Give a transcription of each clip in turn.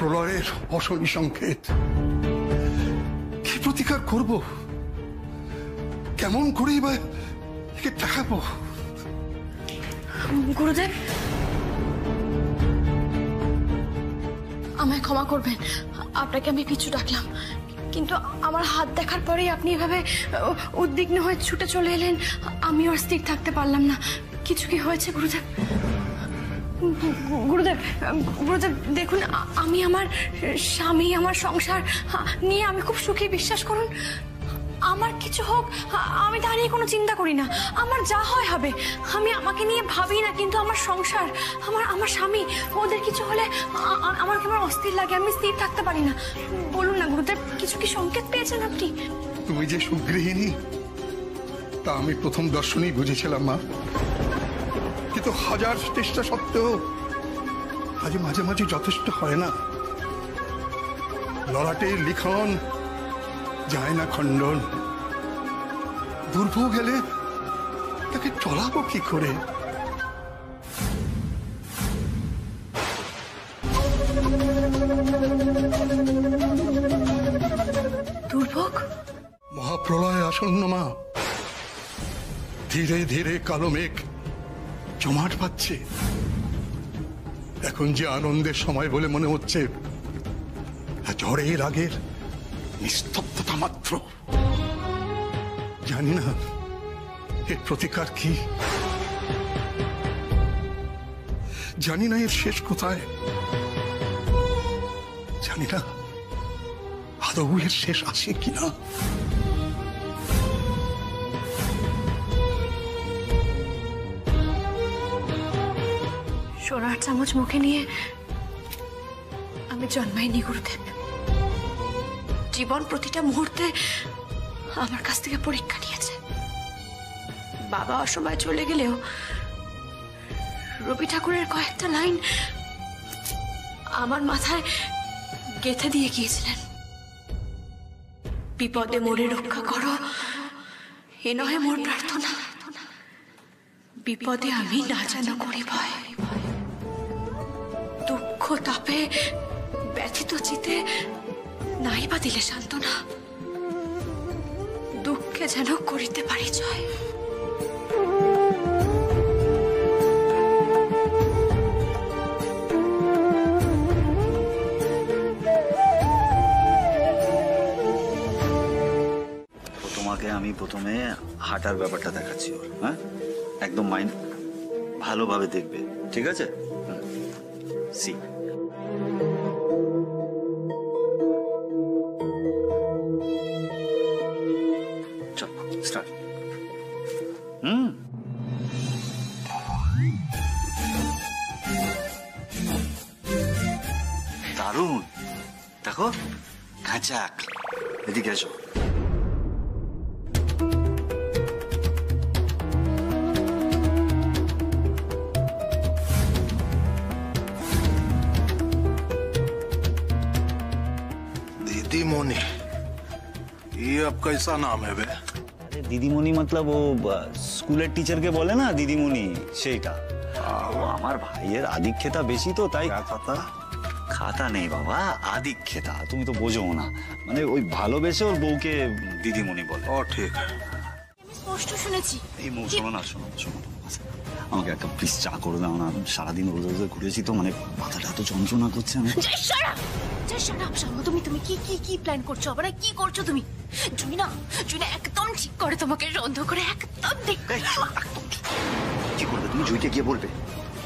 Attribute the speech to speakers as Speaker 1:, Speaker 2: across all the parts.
Speaker 1: মহাপ্রলয়ের অশনি সংকেত। কি প্রতিকার করব, কেমন করেই বা একে দেখাবো?
Speaker 2: গুরুদেব, আমায় ক্ষমা করবেন, আপনাকে আমি পিছু ডাকলাম, কিন্তু আমার হাত দেখার পরেই আপনি এভাবে উদ্বিগ্ন হয়ে ছুটে চলে এলেন, আমি আর স্থির থাকতে পারলাম না। কিছু কি হয়েছে গুরুদেব? গুরুদেব, গুরুদেব দেখুন, আমি আমার স্বামী, আমার সংসার নিয়ে আমি খুব সুখী, বিশ্বাস করুন। আমার কিছু হোক, আমি তা নিয়ে কোনো চিন্তা করি না, আমার যা হয় হবে, আমি আমাকে নিয়ে ভাবি না। কিন্তু আমার সংসার, আমার স্বামী, ওদের কিছু হলে আমার কেমন অস্থির লাগে, আমি স্থির থাকতে পারি না। বলুন না গুরুদেব, কিছু কি সংকেত পেয়েছেন আপনি?
Speaker 1: তুমি যে সুগৃহিণী তা আমি প্রথম দর্শনেই বুঝেছিলাম মা, কিন্তু হাজার চেষ্টা সত্ত্বেও আজ মাঝে মাঝে যথেষ্ট হয় না। ললাটের লিখন যায় না খণ্ডন, দুর্ভোগ গেলে তাকে চলাবো কি করে?
Speaker 2: দুর্ভোগ?
Speaker 1: মহাপ্রলয় আসন্ন মা, ধীরে ধীরে কালো মেঘ জমাট পাচ্ছে। এখন যে আনন্দের সময় বলে মনে হচ্ছে, ঝড়ের আগের নিস্তব্ধতা মাত্র। জানি না এর প্রতিকার কি, জানি না এর শেষ কোথায়, জানি না আদৌ এর শেষ আসে কিনা।
Speaker 2: সোনার চামচ মুখে নিয়ে আমি জন্মাইনি গুরুদেব। জীবন প্রতিটা মুহূর্তে আমার কাছ থেকে পরীক্ষা নিয়েছে। বাবা অসময়ে চলে গেলেও রবি ঠাকুরের কয়েকটা লাইন আমার মাথায় গেঁথে দিয়ে গিয়েছিলেন। বিপদে মোরে রক্ষা করো, এ নহে মোর প্রার্থনা, বিপদে আমি না যেন করি ভয়। দুঃখ তাপে ব্যথিত চিতে নাই বা দিলে সান্ত্বনা, দুঃখে যেন করিতে পারি জয়।
Speaker 3: তোমাকে আমি প্রথমে হাঁটার ব্যাপারটা দেখাচ্ছি ওর, হ্যাঁ? একদম মাইন্ড ভালোভাবে দেখবে, ঠিক আছে? সি স্টার্ট। দারুণ, দেখো খাঁচাক। এদিকে এসো।
Speaker 1: दीदीमणि, ये अब कैसा नाम है बे?
Speaker 3: अरे दीदीमणि मतलब वो स्कूलेर टीचर के बोले ना दीदीमणि, सेटा। वो আমার ভাইয়ের আদিক্ষেতা বেশি তো তাই। খাতা নেই বাবা, আদিক্ষেতা, তুমি তো বোঝো না। মানে ওই ভালোবেসে ওর বউকে দিদিমণি বলে।
Speaker 1: ও ঠিক,
Speaker 2: আমি স্পষ্ট শুনেছি।
Speaker 3: এই মৌ, শোনো না, শোনো শোনো, আমাকে একটা প্লিজ চা করে দাও না। সারাদিন রোজ রোজ ঘুরেছি তো, মানে মাথাটা এত যন্ত্রণা করছে। আমি
Speaker 2: তুমি কি কি কি প্ল্যান করছো? আবার কি করছো তুমি? জুইনা, জুইনা একদম ঠিক করে তোমাকে রন্ধ করে একদম ঠিক
Speaker 3: কি করবে তুমি? জুইতে গিয়ে বলবে,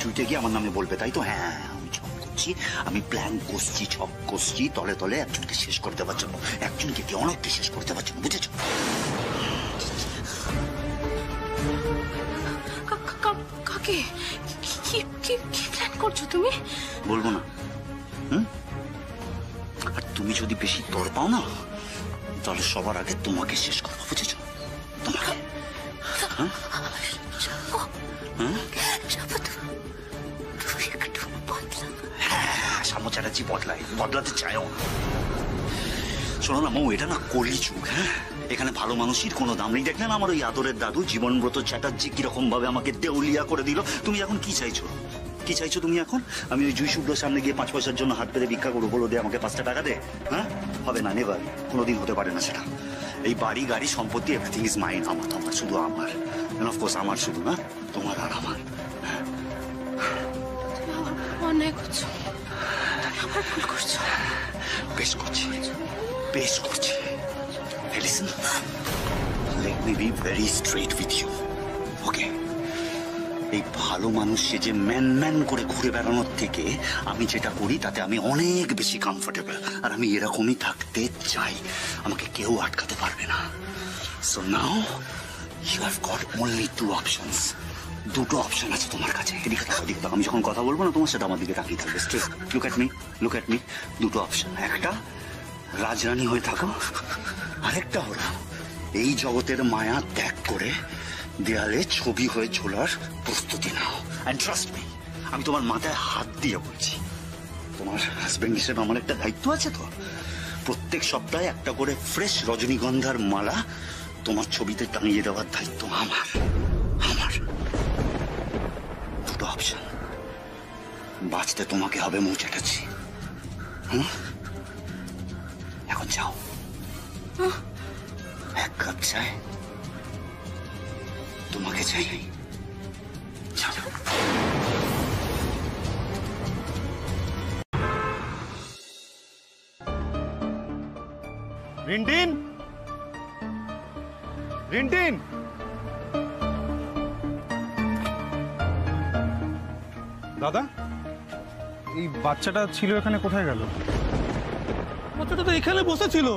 Speaker 3: জুইতে গিয়ে আমার নামে বলবে, তাই তো? হ্যাঁ, আমি ছক করছি, আমি প্ল্যান করছি, ছক করছি, তলে তলে একজনকে শেষ করে দেওয়ার জন্য, একজনকে কি অনেককে শেষ করে দেওয়ার জন্য, বুঝেছো?
Speaker 2: কাকে কি প্ল্যান করছো তুমি?
Speaker 3: বলবো না। আর তুমি যদি বেশি তর পাও না, তাহলে সবার আগে তোমাকে শেষ করবো, বুঝেছো? তোমাকে। শ্যামা চ্যাটার্জি বদলাতে চায়ও না। শোনো না মৌ, এটা না কলিযুগ। হ্যাঁ, এখানে ভালো মানুষের কোনো দাম নেই। দেখলেন আমার ওই আদরের দাদু জীবনব্রত চ্যাটার্জি কিরকম ভাবে আমাকে দেউলিয়া করে দিল। তুমি এখন কি চাইছো? কি চাইছো তুমি এখন? আমি ওই জুই শুভ্রর সামনে গিয়ে 5 পয়সার জন্য হাত পেতে ভিক্ষা করবো, বলো দে আমাকে 5টা টাকা দে? হ্যাঁ, হবে না, নেভার, কোনোদিন হতে পারে না সেটা। এই বাড়ি গাড়ি সম্পত্তি এভরিথিং ইজ মাইন, আমার, আমার, শুধু আমার, এন্ড অফ কোর্স আমার শুধু না, তোমার আর আমার।
Speaker 2: অন্যায় করছো, আমার ভুল করছো।
Speaker 3: বেশ করছি, বেশ করছি। Hey, listen, let me be very straight with you, okay? এই ভালো মানুষ সেজে ম্যান ম্যান করে ঘুরে বেড়ানোর থেকে আমি যেটা করি তাতে আমি অনেক বেশি কমফোর্টেবল, আর আমি এরকমই থাকতে চাই। আমাকে কেউ আটকাতে পারবে না। So now you have got only 2 options. 2টো অপশন আছে তোমার কাছে। এদিকে তাকাও, এদিকে তাকাও। আমি যখন কথা বলবো না তোমার সাথে আমার দিকে তাকিয়ে থাকবে, straight look at me, look at me. 2টো অপশন, একটা রাজরানী হয়ে থাকো, আরেকটা হলো এই জগতের মায়া ত্যাগ করে দেয়ালে ছবি হয়ে ঝোলার প্রস্তুতি নাও। এন্ড ট্রাস্ট মি, আমি তোমার মাথায় হাত দিয়ে বলছি, তোমার হাজবেন্ড হিসেবে আমার একটা দায়িত্ব আছে তো। প্রত্যেক সপ্তাহে একটা করে ফ্রেশ রজনীগন্ধার মালা তোমার ছবিতে টাঙিয়ে দেওয়ার দায়িত্ব আমার, আমার। 2টো অপশন, বাঁচতে তোমাকে হবে মৌ চ্যাটার্জি। এখন যাও, 1 কাপ চাই তোমাকে চাই। যাও।
Speaker 4: রিন্টিন, রিন্টিন, দাদা, এই বাচ্চাটা ছিল এখানে, কোথায় গেল?
Speaker 5: বাচ্চাটা তো এখানে বসেছিল,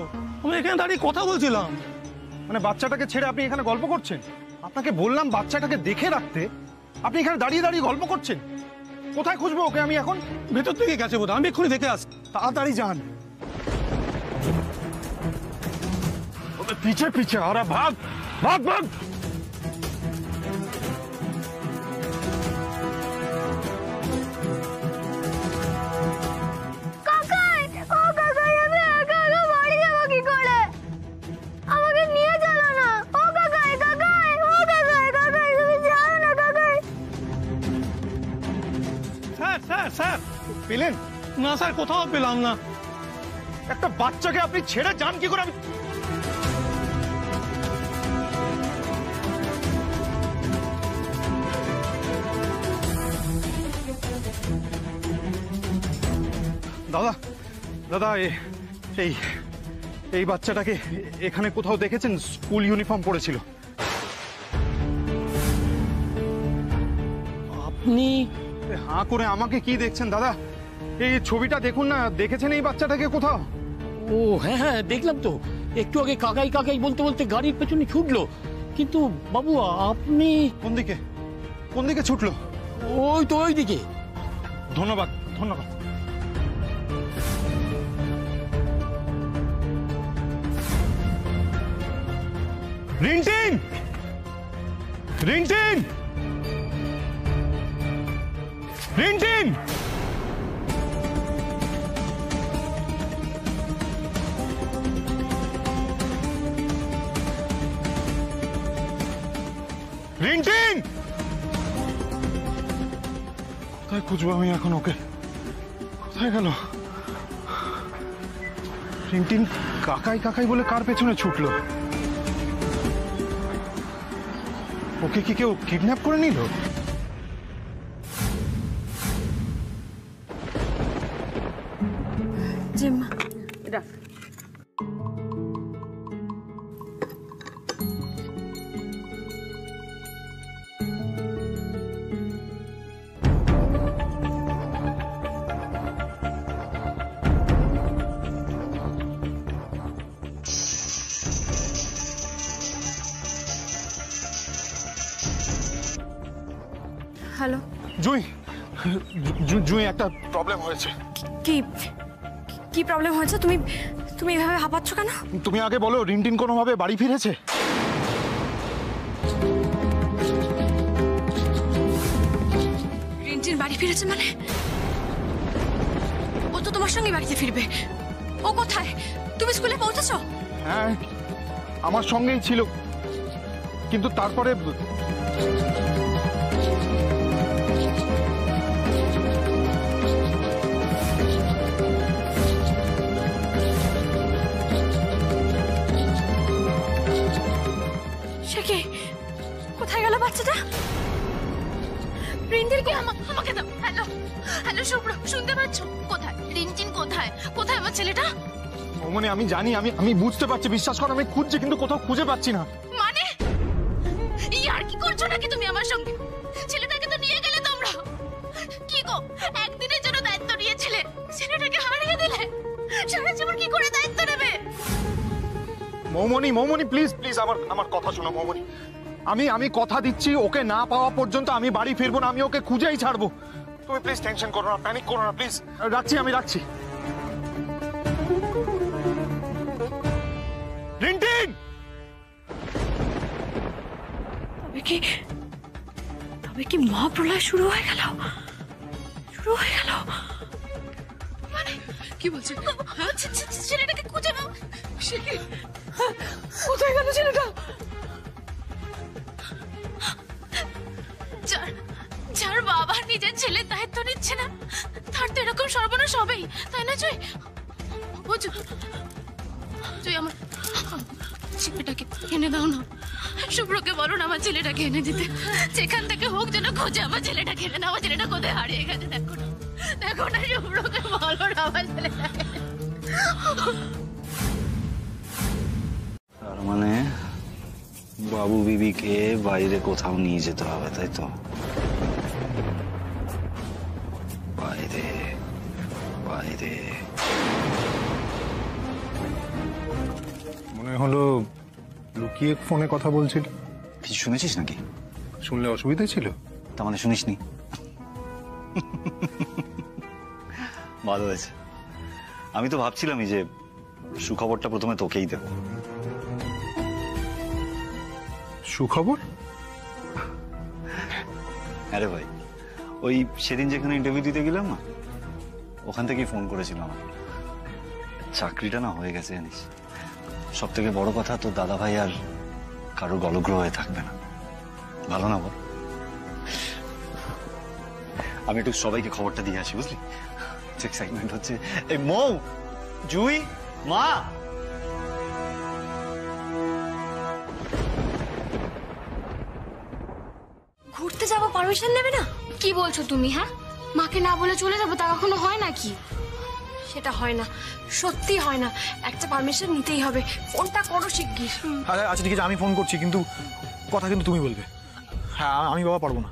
Speaker 5: আমি এখানে দাঁড়িয়ে কথা বলছিলাম।
Speaker 4: মানে বাচ্চাটাকে ছেড়ে আপনি এখানে গল্প করছেন? আপনাকে বললাম বাচ্চাটাকে দেখে রাখতে, আপনি এখানে দাঁড়িয়ে দাঁড়িয়ে গল্প করছেন। কোথায় খুঁজবো ওকে আমি এখন?
Speaker 5: ভেতর থেকে গেছে বোধ, আমি এক্ষুনি দেখে আসি।
Speaker 4: তাড়াতাড়ি যান। পিছে পিছে, আরে ভাগ ভাগ ভাগ।
Speaker 5: স্যার
Speaker 4: পেলেন
Speaker 5: না? স্যার কোথাও পেলাম না।
Speaker 4: একটা বাচ্চাকে আপনি ছেড়ে যান কি করে? দাদা, দাদা, এই এই বাচ্চাটাকে এখানে কোথাও দেখেছেন? স্কুল ইউনিফর্ম পরেছিল।
Speaker 5: আপনি
Speaker 4: হাঁ করে আমাকে কি দেখছেন দাদা? এই ছবিটা দেখুন না, দেখেছেন এই বাচ্চাটাকে কোথাও?
Speaker 5: ও হ্যাঁ হ্যাঁ, দেখলাম তো। একটু আগে কাকাই কাকাই বলতে বলতে গাড়ির পেছনে ছুটলো। কিন্তু বাবু আপনি
Speaker 4: কোন দিকে, কোন দিকে ছুটলো?
Speaker 5: ওই তো ওই দিকে।
Speaker 4: ধন্যবাদ, ধন্যবাদ। রিন্টিন, রিন্টিন, রিন্টিন, রিন্টিন। কোথায় খুঁজবো আমি এখন ওকে? কোথায় গেল রিন্টিন? কাকাই কাকাই বলে কার পেছনে ছুটলো? ওকে কি কেউ কিডন্যাপ করে নিল?
Speaker 2: জিম্মা
Speaker 6: রাখ।
Speaker 2: হ্যালো।
Speaker 4: জুই, জুই, একটা প্রবলেম হয়েছে।
Speaker 2: কি কি প্রবলেম হয়েছে? তুমি তুমি এভাবে হাঁপাচ্ছ কেন?
Speaker 4: তুমি আগে বলো, রিন্টিন কোনোভাবে বাড়ি ফিরেছে?
Speaker 2: রিন্টিন বাড়ি ফিরেছে মানে? ও তো তোমার সঙ্গে বাড়িতে ফিরবে। ও কোথায়? তুমি স্কুলে পৌঁছেছো?
Speaker 4: হ্যাঁ, আমার সঙ্গেই ছিল, কিন্তু তারপরে
Speaker 2: বাচ্চাটা? রিন্টিনকে আমাকে দাও। হ্যালো হ্যালো শুভ্র, শুনতে পাচ্ছ? কোথায় রিন্টিন? কোথায় কোথায় আমার ছেলেটা?
Speaker 4: মৌমনি আমি জানি, আমি বুঝতে পারছি, বিশ্বাস করো আমি খুঁজছি কিন্তু কোথাও খুঁজে পাচ্ছি না।
Speaker 2: মানে আর কি করছো নাকি তুমি আমার সঙ্গে? ছেলেটাকে তো নিয়ে গেলে তোমরা। কি গো, একদিনের জন্য দায়িত্ব নিয়েছিলে, ছেলেটাকে হারিয়ে দিলে। সারা জীবন কি করে দায়িত্ব নেবে?
Speaker 4: মৌমনি প্লিজ প্লিজ আমার কথা শোনো মৌমনি। আমি কথা দিচ্ছি, ওকে না পাওয়া পর্যন্ত আমি বাড়ি ফিরবো না, আমি ওকে খুঁজেই ছাড়বো। তুমি প্লিজ টেনশন করো না, প্যানিক করো না প্লিজ। আমি রাখছি। রিন্টিন!
Speaker 2: তবে কি মহাপ্রলয় শুরু হয়ে গেল? মানে কি বলছে? ছেলেটাকে খুঁজে নাও। কোথায় গেল ছেলেটা? যার বাবা নিজের ছেলের দায়িত্ব নিচ্ছে না, তার তো এরকম সর্বনাশ হবেই, তাই না জয়? জয় আমার ছেলেটাকে এনে দাও না। শুভ্রকে বলো না আমার ছেলেটাকে এনে দিতে। যেখান থেকে হোক যেন খোঁজে আমার ছেলেটাকে এনে না। আমার ছেলেটা কোথায় হারিয়ে গেছে দেখো না, শুভ্রকে বলো না আমার ছেলেটাকে।
Speaker 3: তার মানে বাবু বিবিকে বাইরে কোথাও নিয়ে যেতে হবে, তাই তো? বাইরে বাইরে
Speaker 6: মনে হলো লুকিয়ে ফোনে কথা বলছিল।
Speaker 3: কিছু শুনেছিস নাকি?
Speaker 6: শুনলে অসুবিধা ছিল?
Speaker 3: তার মানে শুনিসনি? ভালো হয়েছে। আমি তো ভাবছিলামই যে সুখবরটা প্রথমে তোকেই দেব।
Speaker 6: সুখবর?
Speaker 3: আরে ভাই, ওই সেদিন যেখানে ইন্টারভিউ দিতে গেলাম না, ওখান থেকেই ফোন করেছিল আমার। চাকরিটা না হয়ে গেছে জানিস। সব থেকে বড় কথা, তোর দাদা ভাই আর কারোর গলগ্রহ হয়ে থাকবে না। ভালো না বল? আমি একটু সবাইকে খবরটা দিয়ে আসি, বুঝলি? এক্সাইটমেন্ট হচ্ছে। এই মৌ, জুই, মা,
Speaker 2: ঘুরতে যাবো, পারমিশন নেবে না?
Speaker 7: কি বলছো তুমি? হ্যাঁ, মাকে না বলে চলে যাবো, তা কখনো হয় নাকি?
Speaker 2: সেটা হয় না, সত্যি হয় না। একটা পারমিশন নিতেই হবে। ফোনটা করো শিগগির।
Speaker 4: আচ্ছা ঠিক আছে, আমি ফোন করছি, কিন্তু কথা কিন্তু তুমি বলবে। হ্যাঁ, আমি বাবা পারবো না।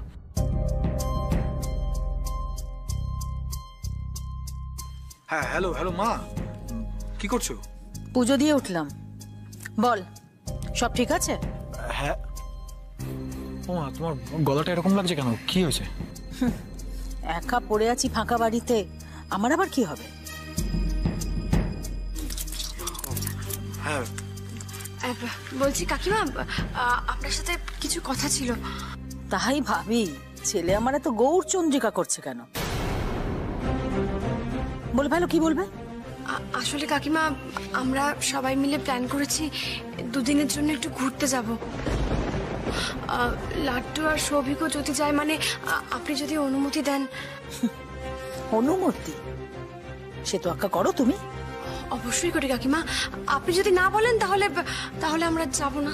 Speaker 8: হ্যাঁ হ্যালো মা, কি করছো?
Speaker 9: পুজো দিয়ে উঠলাম। বল, সব ঠিক আছে?
Speaker 8: হ্যাঁ। ও মা, তোমার গলাটা এরকম লাগছে কেন? কি হয়েছে?
Speaker 9: একা পড়ে আছি ফাঁকা বাড়িতে, আমার আবার কি হবে?
Speaker 8: হ্যাঁ
Speaker 2: বলছি কাকিমা, আপনার সাথে কিছু কথা ছিল।
Speaker 9: তাই ভাবি, ছেলে আমার এত গৌর চন্দ্রিকা করছে কেন? বলে ভালো, কি বলবে?
Speaker 2: আসলে কাকিমা, আমরা সবাই মিলে প্ল্যান করেছি দুদিনের জন্য একটু ঘুরতে যাব। লাড্ডু আর সৌভিকও যদি যায়, মানে আপনি যদি অনুমতি দেন।
Speaker 9: অনুমতি? সে তো আক্কা করো তুমি।
Speaker 2: অবশ্যই করি কাকিমা, আপনি যদি না বলেন তাহলে আমরা যাব না।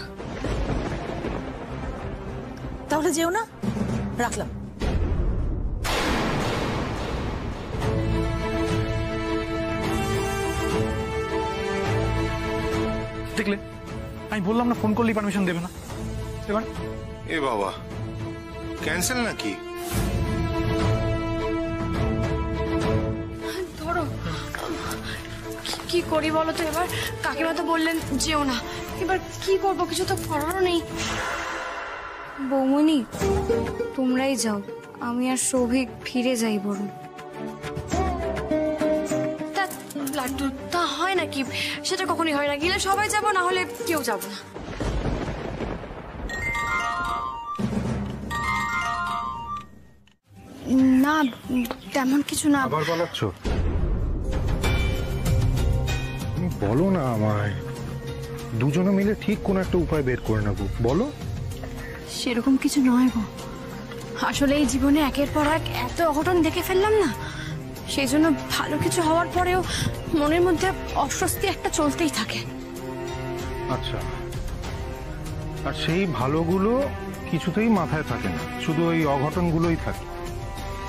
Speaker 9: তাহলে যেও না, রাখলাম।
Speaker 8: দেখলে, আমি বললাম না ফোন করলেই পারমিশন দেবে না। এবার
Speaker 6: এ বাবা, ক্যান্সেল নাকি?
Speaker 2: ধরো, কি করি বলো তো এবার? কাকিমা তো বললেন যেও না, এবার কি করবো? কিছু তো করারও নেই। বৌমনি, তোমরাই যাও, আমি আর সৌভিক ফিরে যাই বরং। লাড্ডু, তা হয় নাকি? সেটা কখনই হয় না। গেলে সবাই যাব, না হলে কেউ যাব না। না, তেমন কিছু না।
Speaker 6: আবার পালাচ্ছ? তুমি বলো না আমায়, দুজনে মিলে ঠিক কোন একটা উপায় বের করে নেবো। বলো।
Speaker 2: সেরকম কিছু নয় গো, আসলে এই জীবনে একের পর এক এত অঘটন দেখে ফেললাম না, সেই জন্য ভালো কিছু হওয়ার পরেও মনের মধ্যে অস্বস্তি একটা চলতেই থাকে।
Speaker 6: আচ্ছা, আর সেই ভালোগুলো কিছুতেই মাথায় থাকে না, শুধু ওই অঘটনগুলোই থাকে।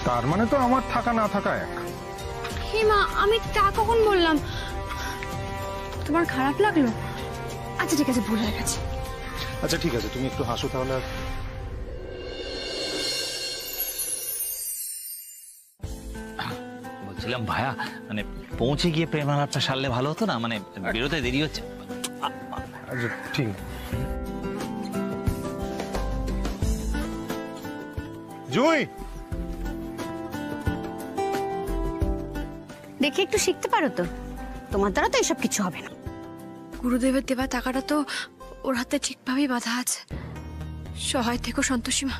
Speaker 6: তার মানে তো আমার থাকা না থাকা এক।
Speaker 2: হে মা, আমি তা কখন বললাম? তোমার খারাপ লাগলো? আচ্ছা ঠিক আছে, ভুল হয়ে গেছে।
Speaker 6: আচ্ছা ঠিক আছে, তুমি একটু হাসো তাহলে।
Speaker 10: বলছিলাম ভাইয়া, মানে পৌঁছে গিয়ে প্রেম আলাপটা সারলে ভালো হতো না? মানে বেরোতে দেরি হচ্ছে।
Speaker 6: আচ্ছা ঠিক।
Speaker 4: জুই,
Speaker 2: দেখে একটু শিখতে পারো তো, তোমার দ্বারা তো এসব কিছু হবে না। গুরুদেবের দেওয়া টাকাটা তো ওর হাতে ঠিকভাবেই বাঁধা আছে। সহায় থেকো সন্তোষীমা,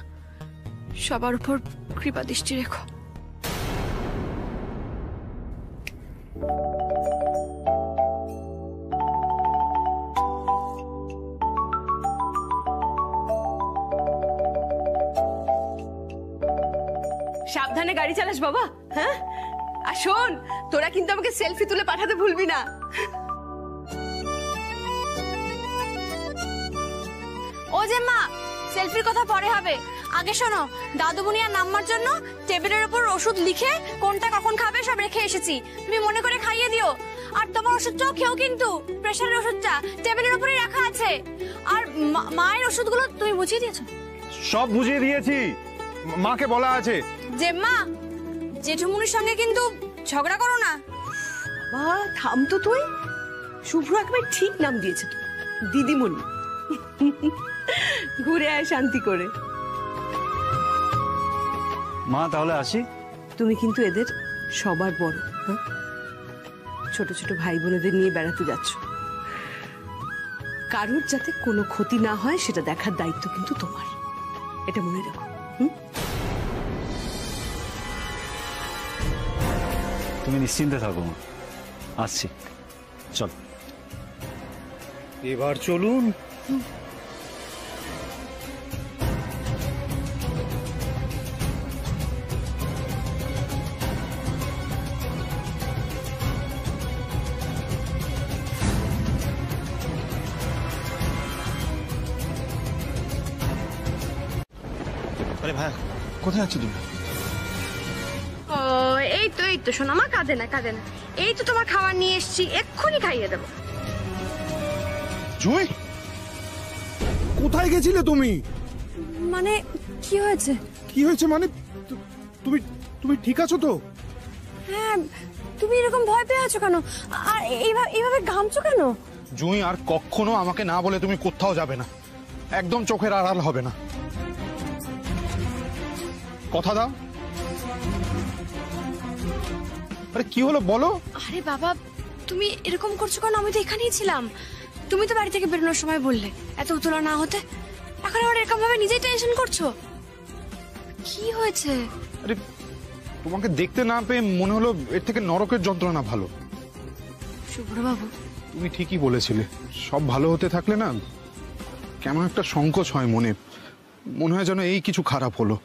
Speaker 2: সবার উপর কৃপা দৃষ্টি রেখো।
Speaker 11: সাবধানে গাড়ি চালাস বাবা, হ্যাঁ? আর শোন, তোরা কিন্তু আমাকে সেলফি তুলে পাঠাতে ভুলবি না।
Speaker 2: ও যে মা, সেলফির কথা পরে হবে, আগে শোনো। দাদু বুনিয়ার নাম্বার জন্য টেবিলের উপর ওষুধ লিখে কোনটা কখন খাবে সব রেখে এসেছি, তুমি মনে করে খাইয়ে দিও। আর তোমার ওষুধটাও খেও, কিন্তু প্রেশারের ওষুধটা টেবিলের উপরেই রাখা আছে। আর মায়ের ওষুধগুলো তুমি বুঝিয়ে দিয়েছো?
Speaker 4: সব বুঝিয়ে দিয়েছি, মাকে বলা আছে।
Speaker 2: যে মা, জেঠুমুনির সঙ্গে কিন্তু ঝগড়া করো না।
Speaker 11: বাবা থাম তো তুই, শুভ্র একবার ঠিক নাম দিয়েছে তো, দিদিমণি। ঘুরে আয় শান্তি করে।
Speaker 3: মা তাহলে আসি।
Speaker 11: তুমি কিন্তু এদের সবার বড়, হ্যাঁ? ছোট ছোট ভাই বোনেদের নিয়ে বেড়াতে যাচ্ছ, কারোর যাতে কোনো ক্ষতি না হয় সেটা দেখার দায়িত্ব কিন্তু তোমার, এটা মনে রাখো।
Speaker 3: তুমি নিশ্চিন্তে থাকো মা, আসছি। চল
Speaker 6: এবার চলুন।
Speaker 8: আরে ভাইয়া, কোথায় আছো তুমি?
Speaker 2: ও এই তো শোনো মা, কাঁদে না কাঁদে না। এই তো তোমার খাবার নিয়ে এসেছি, এক্ষুনি খাইয়ে দেবো।
Speaker 6: জুই, কোথায় গেছিলে তুমি?
Speaker 2: মানে কি হয়েছে?
Speaker 6: কি হয়েছে মানে? তুমি তুমি ঠিক আছো তো?
Speaker 2: হ্যাঁ, তুমি এরকম ভয় পেয়ে আছো কেন? আর এইভাবে ঘামছো কেন?
Speaker 4: জুই, আর কখনো আমাকে না বলে তুমি কোথাও যাবে না, একদম চোখের আড়াল হবে না, কথা দাও। আরে কি হলো বলো?
Speaker 2: আরে বাবা, তুমি এরকম করছো কেন? আমি তো এখানেই ছিলাম। তুমি তো বাড়ি থেকে বেরোনোর সময় বললে এত উতলা না হতে, এখন আবার এরকম ভাবে নিজেই টেনশন করছো। কি হয়েছে?
Speaker 4: আরে তোমাকে দেখতে না পেয়ে মনে হলো এর থেকে নরকের যন্ত্রণা ভালো।
Speaker 2: শুভ্র বাবু,
Speaker 4: তুমি ঠিকই বলেছিলে, সব ভালো হতে থাকলে না কেমন একটা সংকোচ হয় মনে, মনে হয় যেন এই কিছু খারাপ হলো।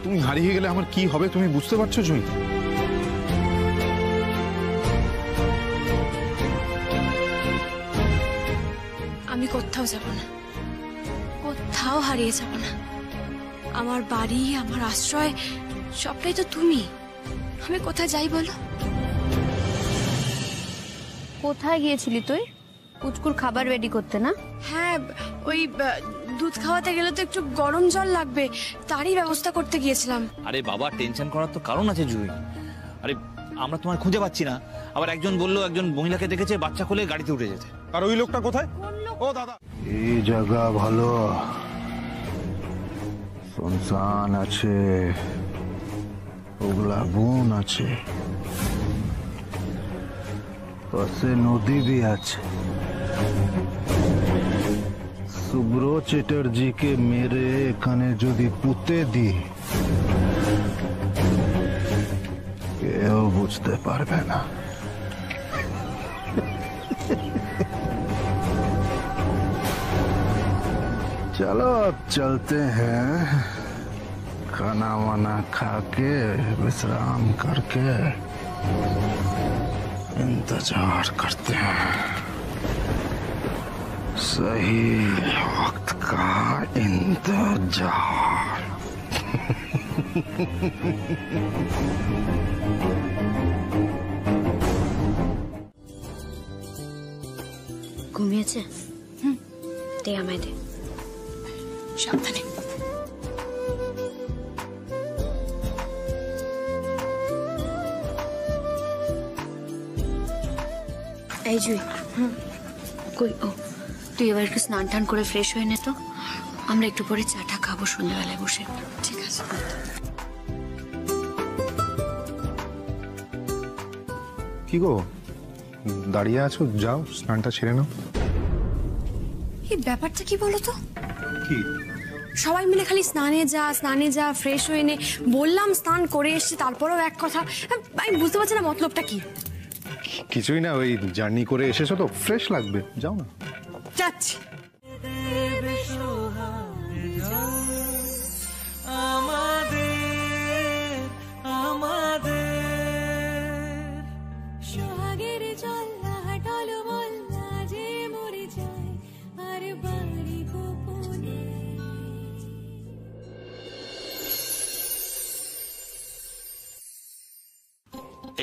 Speaker 4: তুমি হারিয়ে গেলে আমার কি হবে তুমি বুঝতে পারছো জুই?
Speaker 2: আমি কোথাও যাব না, কোথাও হারিয়ে যাব না। আমার বাড়ি, আমার আশ্রয় সবটাই তো তুমি। আমি কোথায় যাই বলো?
Speaker 7: কোথায় গিয়েছিলি তুই? পুচকুর খাবার রেডি করতে না?
Speaker 2: হ্যাঁ, ওই দুধ খাওয়াতে গেলে তো একটু গরম জল লাগবে, তারই ব্যবস্থা করতে গিয়েছিলাম।
Speaker 10: আরে বাবা, টেনশন করার তো কারণ আছে জুই। আরে আমরা তোমার খুঁজে পাচ্ছি না, আবার একজন বললো একজন মহিলাকে দেখেছে বাচ্চা কোলে গাড়িতে উঠে যেতে।
Speaker 4: আর ওই লোকটা কোথায়? ও দাদা,
Speaker 6: এই জায়গা ভালো, শুনশান আছে, ওগুলা বন আছে, পাশে নদী भी আছে। শুভ্র চ্যাটার্জিকে মেরে এখানে যদি পুঁতে দি, কেউ বুঝতে পারবে না। चलो अब चलते हैं, खाना वाना खा के विश्राम करके इंतजार करते हैं। सही वक्त का इंतजार।
Speaker 7: ঘুমিয়েছে? দে আমায় দে।
Speaker 2: সাবধানে।
Speaker 7: এই জুই, কই ও তুই এবার একটু স্নান টান করে ফ্রেশ হয়ে নে তো, আমরা একটু পরে চাটা খাবো সন্ধ্যাবেলায় বসে।
Speaker 2: ঠিক আছে।
Speaker 6: কি গো দাঁড়িয়ে আছো, যাও স্নানটা ছেড়ে নাও।
Speaker 2: এই ব্যাপারটা কি বলো তো?
Speaker 6: কি
Speaker 2: সবাই মিলে খালি স্নানে যা ফ্রেশ হয়ে নে, বললাম স্নান করে এসছি তারপরেও এক কথা। আমি বুঝতে পারছি না মতলবটা কি।
Speaker 6: কিছুই না, ওই জার্নি করে এসেছো তো ফ্রেশ লাগবে, যাও না।
Speaker 2: যাচ্ছি।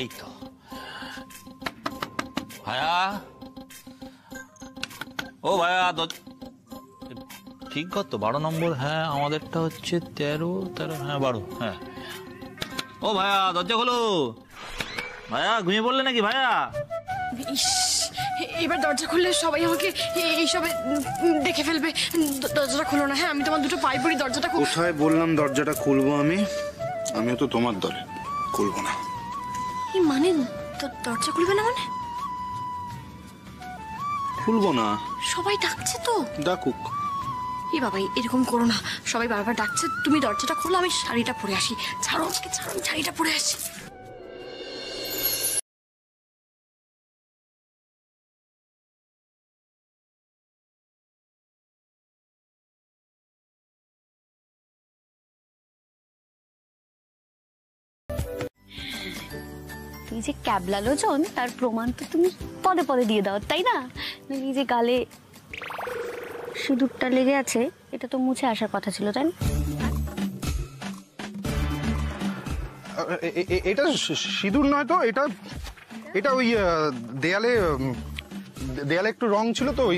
Speaker 10: এই তো ভাইয়া, ও ভাইয়া ঠিক কত? 12 নম্বর। হ্যাঁ আমাদেরটা হচ্ছে 13, হ্যাঁ 12। হ্যাঁ ও ভাইয়া দরজা খোলো। ভাইয়া ঘুমিয়ে পড়লে নাকি ভাইয়া?
Speaker 2: এবার দরজা খুললে সবাই আমাকে এইসবে দেখে ফেলবে। দরজাটা খুলো না। হ্যাঁ আমি তোমার দুটো পায়ে পড়ি, দরজাটা খুব।
Speaker 6: কোথায় বললাম দরজাটা খুলবো আমি? আমিও তো তোমার দলে, খুলবো না।
Speaker 2: মানে দরজা খুলবে না মানে?
Speaker 6: খুলবো না।
Speaker 2: সবাই ডাকছে তো।
Speaker 6: ডাকুক।
Speaker 2: এই বাবা এরকম করো না, সবাই বারবার ডাকছে। তুমি দরজাটা খোলো, আমি শাড়িটা পরে আসি। ছাড়ো আমাকে, ছাড়ো, আমি শাড়িটা পরে আসি।
Speaker 7: তুই যে ক্যাবলা লোচন তার প্রমাণ তো তুমি পদে পদে দিয়ে দাও, তাই না? এই যে গালে সিঁদুরটা লেগে আছে, এটা তো মুছে আসার কথা ছিল, তাই না?
Speaker 6: এটা সিঁদুর নয় তো, এটা ওই দেয়ালে একটু রং ছিল তো, ওই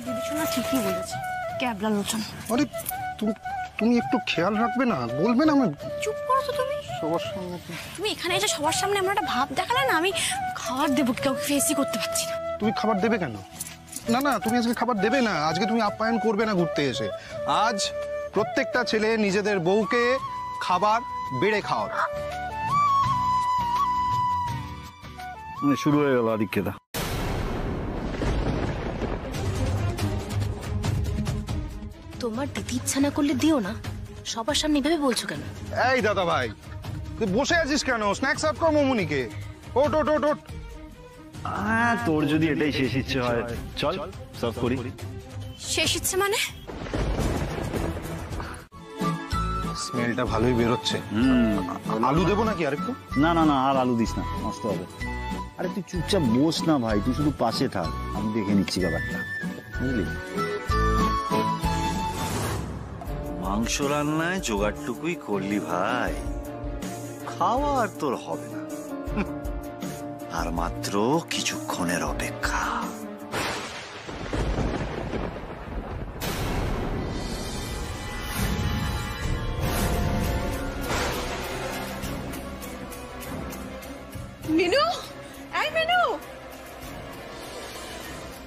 Speaker 2: দিদি শোনা ঠিকই বলেছে, ক্যাবলা লোচন।
Speaker 6: আরে তুমি একটু খেয়াল রাখবে না, বলবে না? আমার
Speaker 2: চুপ করো তো তুমি।
Speaker 6: সবার সামনে
Speaker 2: তুমি এখানে এসে সবার সামনে আমার একটা ভাব দেখালে না, আমি খাবার দেবো, কাউকে ফেসই করতে পারছি না।
Speaker 6: তুমি খাবার দেবে কেন? না তুমি আজকে খাবার দেবে না, আজকে তুমি আপ্যায়ন করবে না ঘুরতে এসে। আজ প্রত্যেকটা ছেলে নিজেদের বউকে খাবার বেড়ে খাওয়াবে।
Speaker 3: শুরু হয়ে গেল আদিক্ষেতা।
Speaker 7: তোমার দিদি ইচ্ছা না করলে দিও না, সবার সামনে এভাবে বলছো কেন?
Speaker 6: এই দাদা ভাই, তুই বসে আছিস কেন? স্ন্যাক্স সার্ভ কর মমুনিকে। ওট ওট ওট ওট।
Speaker 3: তোর যদি এটাই শেষ ইচ্ছে হয়, চল সার্ভ করি।
Speaker 2: শেষ ইচ্ছে মানে?
Speaker 6: স্মেলটা ভালোই বেরোচ্ছে। আলু দেবো নাকি আরেকটু?
Speaker 3: না আর আলু দিস না, নষ্ট হবে। আরে তুই চুপচাপ বস না ভাই, তুই শুধু পাশে থাক, আমি দেখে নিচ্ছি ব্যাপারটা, বুঝলি? মাংস রান্নায় জোগাড়টুকুই করলি ভাই, খাওয়া আর তোর হবে না। আর মাত্র কিছুক্ষণের অপেক্ষা।
Speaker 11: মিনু, এই মিনু।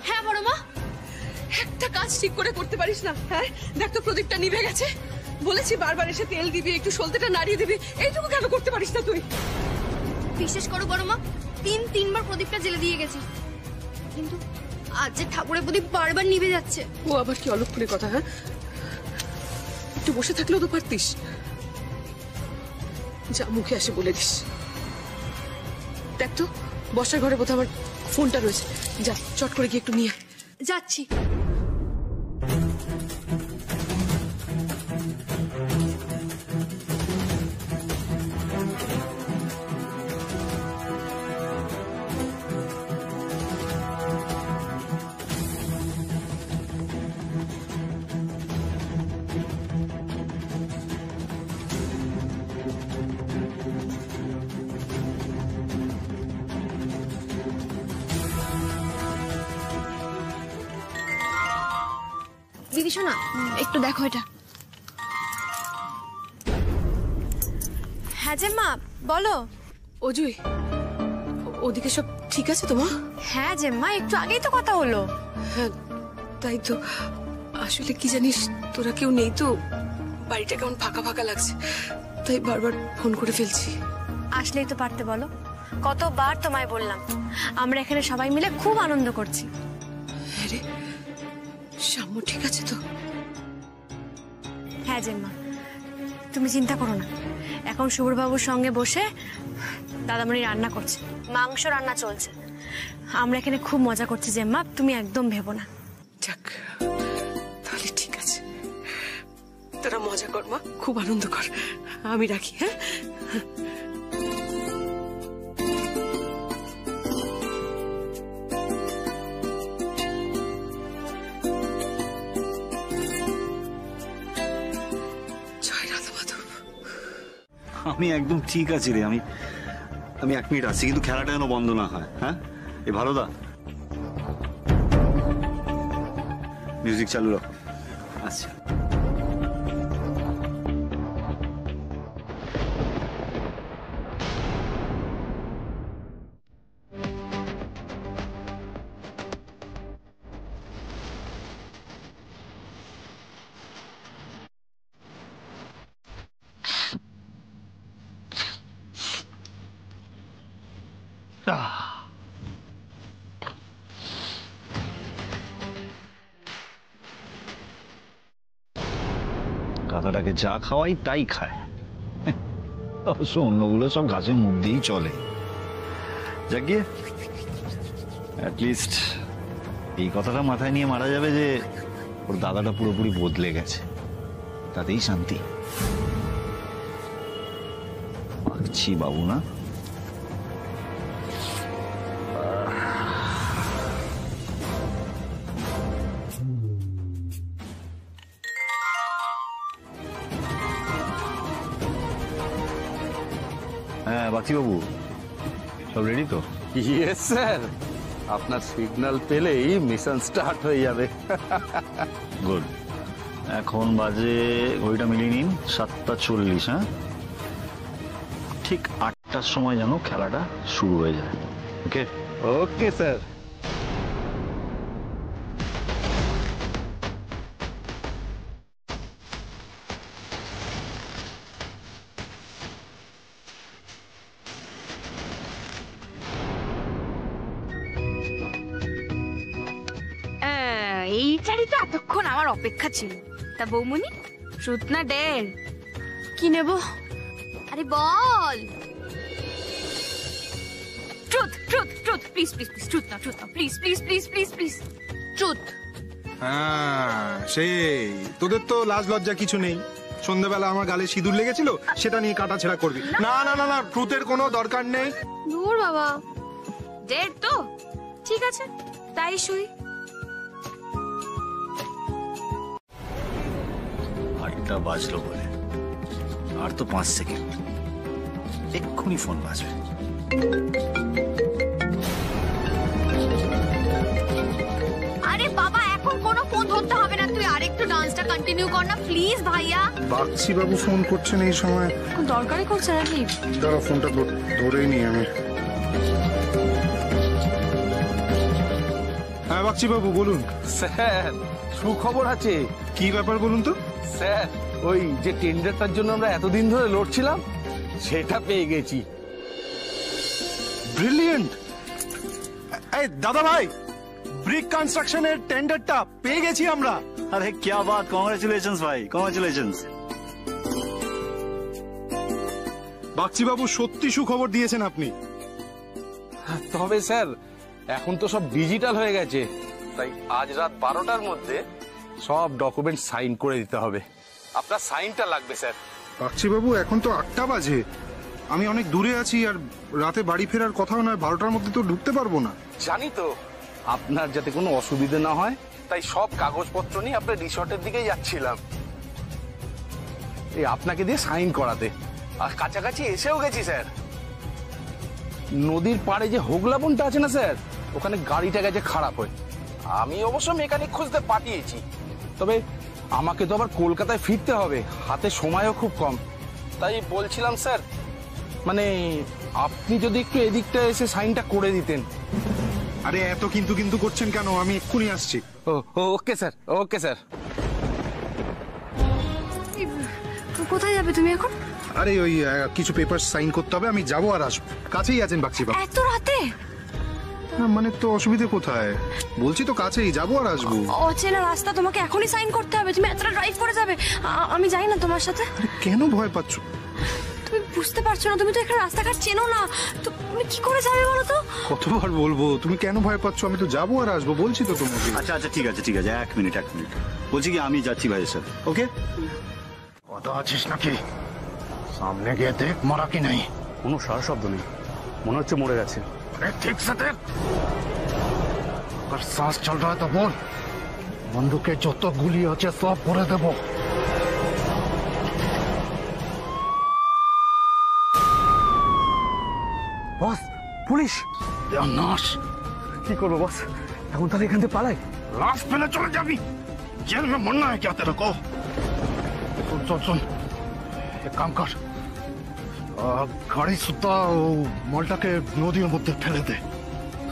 Speaker 7: হ্যাঁ বড় মা।
Speaker 11: একটা কাজ ঠিক করে করতে পারিস না? হ্যাঁ দেখ তো প্রদীপটা নিভে গেছে। বলেছি বারবার এসে তেল দিবি, একটু সলতেটা নাড়িয়ে দিবি, এইটুকু কেন করতে পারিস না তুই?
Speaker 7: বিশেষ করো বড় মা, 3-3বার প্রদীপটা জ্বেলে দিয়ে গেছি, কিন্তু আজ যে ঠাকুরের প্রদীপ বারবার নিভে যাচ্ছে।
Speaker 11: ও আবার কি অলক্ষণের কথা? হ্যাঁ একটু বসে থাকলেও তো পারতিস। যা মুখে আসে বলে দিস। দেখ তো বসার ঘরে বোধহয় আমার ফোনটা রয়েছে, যা চট করে গিয়ে একটু নিয়ে।
Speaker 2: যাচ্ছি। কিছু না, একটু দেখো এটা। হ্যাঁ জেম্মা বলো।
Speaker 11: অজুই, ওদিকে সব ঠিক আছে তো মা?
Speaker 2: হ্যাঁ জেম্মা, একটু আগেই তো কথা হলো।
Speaker 11: হ্যাঁ তাই তো। আসলে কি জানিস, তোরা কেউ নেই তো, বাড়িটা কেমন ফাঁকা ফাঁকা লাগছে, তাই বারবার ফোন করে ফেলছি।
Speaker 2: আসলেই তো পারতে বলো, কতবার তোমায় বললাম আমরা এখানে সবাই মিলে খুব আনন্দ করছি।
Speaker 11: আরে শাম্য ঠিক আছে তো?
Speaker 2: হ্যাঁ জেম্মা, তুমি চিন্তা করো না, এখন শুভ্রবাবুর সঙ্গে বসে দাদামণি রান্না করছে, মাংস রান্না চলছে, আমরা এখানে খুব মজা করছি জেম্মা, তুমি একদম ভেবো না।
Speaker 11: যাক তাহলে ঠিক আছে, তোরা মজা কর মা, খুব আনন্দ কর, আমি রাখি। হ্যাঁ জয় রাধা মাধব।
Speaker 3: আমি একদম ঠিক আছি রে, আমি 1 মিনিট আছি, কিন্তু খেলাটা যেন বন্ধ না হয়। হ্যাঁ এই ভালো দা, মিউজিক চালু রাখো। আচ্ছা গাধাটাকে যা খাওয়াই তাই খায়, অবশ্য অন্যগুলো সব গাছের মুখ দিয়েই চলে। যাক গিয়ে অ্যাটলিস্ট এই কথাটা মাথায় নিয়ে মারা যাবে যে ওর দাদাটা পুরোপুরি বদলে গেছে, তাতেই শান্তি। বাগছি বাবু না? হ্যাঁ বাগছি বাবু, সব রেডি তো?
Speaker 12: ইয়েস স্যার, আপনার সিগন্যাল পেলেই মিশন স্টার্ট হয়ে যাবে।
Speaker 3: গুড। এখন বাজে, ঘড়িটা মিলিয়ে নিন, 7:40। হ্যাঁ ঠিক 8টার সময় যেন খেলাটা শুরু হয়ে যায়। ওকে
Speaker 12: ওকে স্যার।
Speaker 2: এইটারই তো এতক্ষণ আমার অপেক্ষা ছিল। তা বৌমনি, ট্রুথ না ডেয়ার? কি নেব? আরে বল। Truth truth truth, please please please, truth না, ট্রুথ না, please please please please please, truth.
Speaker 6: হ্যাঁ সেই, তোদের তো লাজ লজ্জা কিছু নেই। সন্ধ্যাবেলা আমার গালে সিঁদুর লেগেছিল, সেটা নিয়ে কাটাছেড়া করবি। না না না না, ট্রুথের কোনো দরকার নেই।
Speaker 2: দূর বাবা, ডেয়ার তো ঠিক আছে, তাই শুই।
Speaker 3: 8টা বাজলো বলে আর তো 5 সেকেন্ড, এক্ষুনি ফোন বাজবে।
Speaker 2: আরে বাবা, এখন কোনো ফোন ধরতে হবে না, তুই আরেকটু ডান্সটা কন্টিনিউ কর না প্লিজ ভাইয়া।
Speaker 6: বাগছি বাবু ফোন করছেন এই সময়?
Speaker 2: দরকারই করছে নাকি?
Speaker 6: দাঁড়া, ফোনটা ধরেই নি আমি। হ্যাঁ বাগছি বাবু বলুন।
Speaker 12: স্যার সুখবর আছে।
Speaker 6: কি ব্যাপার বলুন তো?
Speaker 12: স্যার ওই যে টেন্ডারটার জন্য আমরা এতদিন ধরে লড়ছিলাম, সেটা পেয়ে গেছি।
Speaker 6: ব্রিলিয়েন্ট! এই দাদা ভাই, ব্রিক কনস্ট্রাকশনের টেন্ডারটা পেয়ে গেছি আমরা।
Speaker 3: আরে क्या बात, কংগ্রেচুলেশনস ভাই, কংগ্রেচুলেশনস।
Speaker 6: বাগছি বাবু সত্যি সুখবর দিয়েছেন আপনি।
Speaker 12: তবে স্যার এখন তো সব ডিজিটাল হয়ে গেছে, তাই আজ রাত 12টার মধ্যে সব ডকুমেন্ট সাইন করে দিতে হবে। আপনার সাইনটা লাগবে স্যার।
Speaker 6: বাগছি বাবু এখন তো 8টা বাজে, আমি অনেক দূরে আছি, আর রাতে বাড়ি ফেরার কথাও নয়, 12টার মধ্যে তো ঢুকতে পারবো না।
Speaker 12: জানি তো, আপনার যাতে কোনো অসুবিধে না হয় তাই সব কাগজপত্র নিয়ে আপনার রিসর্টের দিকেই যাচ্ছিলাম, এই আপনাকে দিয়ে সাইন করাতে। আর কাছাকাছি এসেও গেছি স্যার। নদীর পাড়ে যে হোগলা বনটা আছে না স্যার, ওখানে গাড়িটা গেছে খারাপ হয়ে। আমি অবশ্য মেকানিক খুঁজতে পাঠিয়েছি, তবে আমাকে তো আবার কলকাতায় ফিরতে হবে, হাতে সময়ও খুব কম। তাই বলছিলাম স্যার, মানে আপনি যদি একটু এদিকটা এসে সাইনটা করে দিতেন।
Speaker 6: আরে এত কিন্তু কিন্তু করছেন কেন? আমি এক্ষুনি আসছি।
Speaker 12: Okay sir, okay sir.
Speaker 2: কোথায় যাবে তুমি এখন?
Speaker 6: আরে ওই কিছু পেপার সাইন করতে হবে, আমি যাবো আর আসবো। কাছেই আছেন বাগচিবাবু।
Speaker 2: এত রাতে?
Speaker 6: মানে তো অসুবিধে কোথায়? বলছি তো কাছেই, যাবো আর আসবো।
Speaker 2: অচেনা রাস্তা, তোমাকে এখনই সাইন করতে হবে। তুমি এতটা ড্রাইভ করে যাবে? আমি যাই না তোমার সাথে।
Speaker 6: কেন ভয় পাচ্ছ?
Speaker 2: তুমি বুঝতে পারছো না, তুমি তো এখানে রাস্তাঘাট চেনো না, তো তুমি কি করে যাবে বলো তো?
Speaker 6: কতবার বলবো, তুমি কেন ভয় পাচ্ছ? আমি তো যাবো আর আসবো, বলছি তো তোমাকে।
Speaker 3: আচ্ছা আচ্ছা ঠিক আছে ঠিক আছে, এক মিনিট। বলছি কি আমি যাচ্ছি ভাইয়ের সাথে। ওকে?
Speaker 1: কথা আছিস নাকি? সামনে গিয়ে দেখ মারা কি নাই।
Speaker 12: কোনো সারা শব্দ নেই, মনে হচ্ছে মরে গেছে।
Speaker 1: ठीक से देख, अगर सांस चल रहा है तो बोल, बंदूके जो तो गुली আছে সব ভরে দেব।
Speaker 12: বস, পুলিশ!
Speaker 1: নাশ,
Speaker 12: কি করবো বস? এখন তাহলে এখান থেকে পালাই?
Speaker 1: लाश पहले चले जाबी, जेल में मरना है क्या तेरे को? सुन, एक काम कर, গাড়ি সুদ্ধা মালটাকে নদীর মধ্যে ফেলে দে,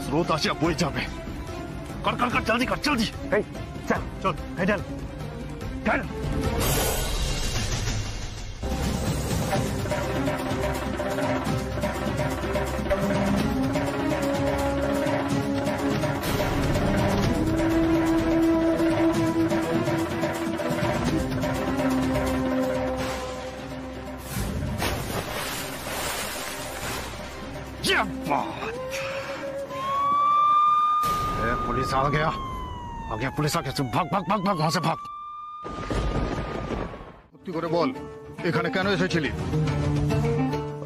Speaker 1: স্রোত আসে বয়ে যাবে। কর জলদি কর, জলদি।
Speaker 12: এই চল চল, এই চল চল।
Speaker 1: पुलिस आ गया, पुलिस आ गया। भाग भाग भाग भाग, वहां से भाग। সত্যি করে বল, এখানে কেন এসেছিলি?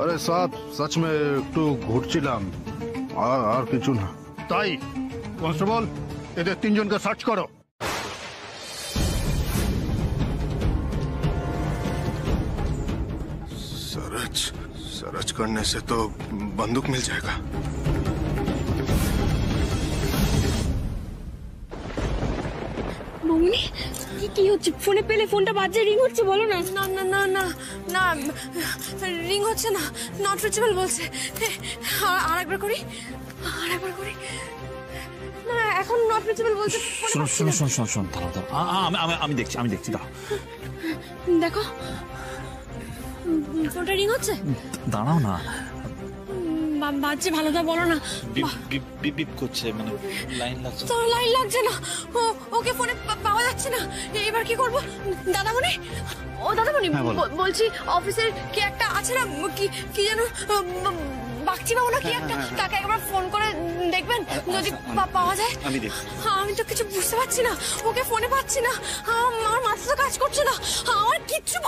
Speaker 6: আরে সাহেব, সচ মে একটু ঘুরছিলাম, আর কিছু না।
Speaker 1: তাই? কনস্টেবল, এদের তিনজনকে সার্চ করো।
Speaker 13: सर्च करने से तो बंदूक मिल जाएगा।
Speaker 2: মৌনি, কি হচ্ছে? ফোনে পেলে ফোনটা বাজে, রিং হচ্ছে, বলো না। না না না না না, রিং হচ্ছে না, নট রিচেবল বলছে। আরেকবার করি। না এখন নট রিচেবল বলছে।
Speaker 10: শোন, আমি দেখছি দাঁড়াও।
Speaker 2: দেখো ফোনটা রিং হচ্ছে।
Speaker 10: দাঁড়াও না,
Speaker 2: বাজছে, ভালোটা বলো না।
Speaker 10: বিপ করছে, মানে লাইন লাগছে।
Speaker 2: তো লাইন লাগছে না, ওকে ফোনে পাওয়া যাচ্ছে না। এবার কি করব? দাদামণি, ও দাদামণি, বলছি অফিসের কি একটা আছে না, কি যেন বাগচিবাবু না কি একটা, তাকে একবার ফোন করে দেখবেন যদি পাওয়া যায়। আমি তো কিছু বুঝতে পারছি না, ওকে ফোনে পাচ্ছি না, আমার মাথা তো কাজ করছে না, আমার কিচ্ছু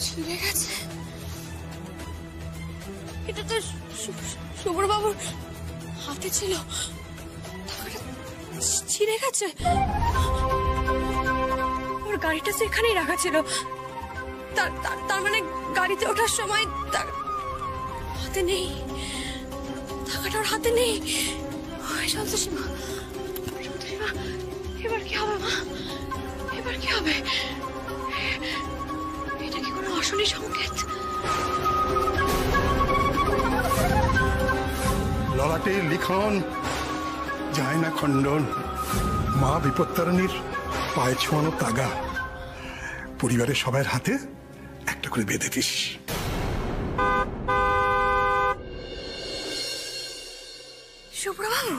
Speaker 2: ছিঁড়ে গেছে। এটা তো শুভ্রবাবুর হাতে ছিল, ছিঁড়ে গেছে। ওর গাড়িটা সেখানেই রাখা ছিল, তার মানে গাড়িতে ওঠার সময় তার হাতে নেই, টাকাটা ওর হাতে নেই। সন্তোষীমা, এবার কি হবে মা? এবার কি হবে? এটা কি কোনো অশনি সংকেত?
Speaker 1: ললাটে লিখন যায় না খণ্ডন, মা বিপত্তারিণীর পায়ে ছোঁয়ানো তাগা পরিবারের সবার হাতে একটা করে বেঁধে দিস।
Speaker 2: শুভ্রবাবু,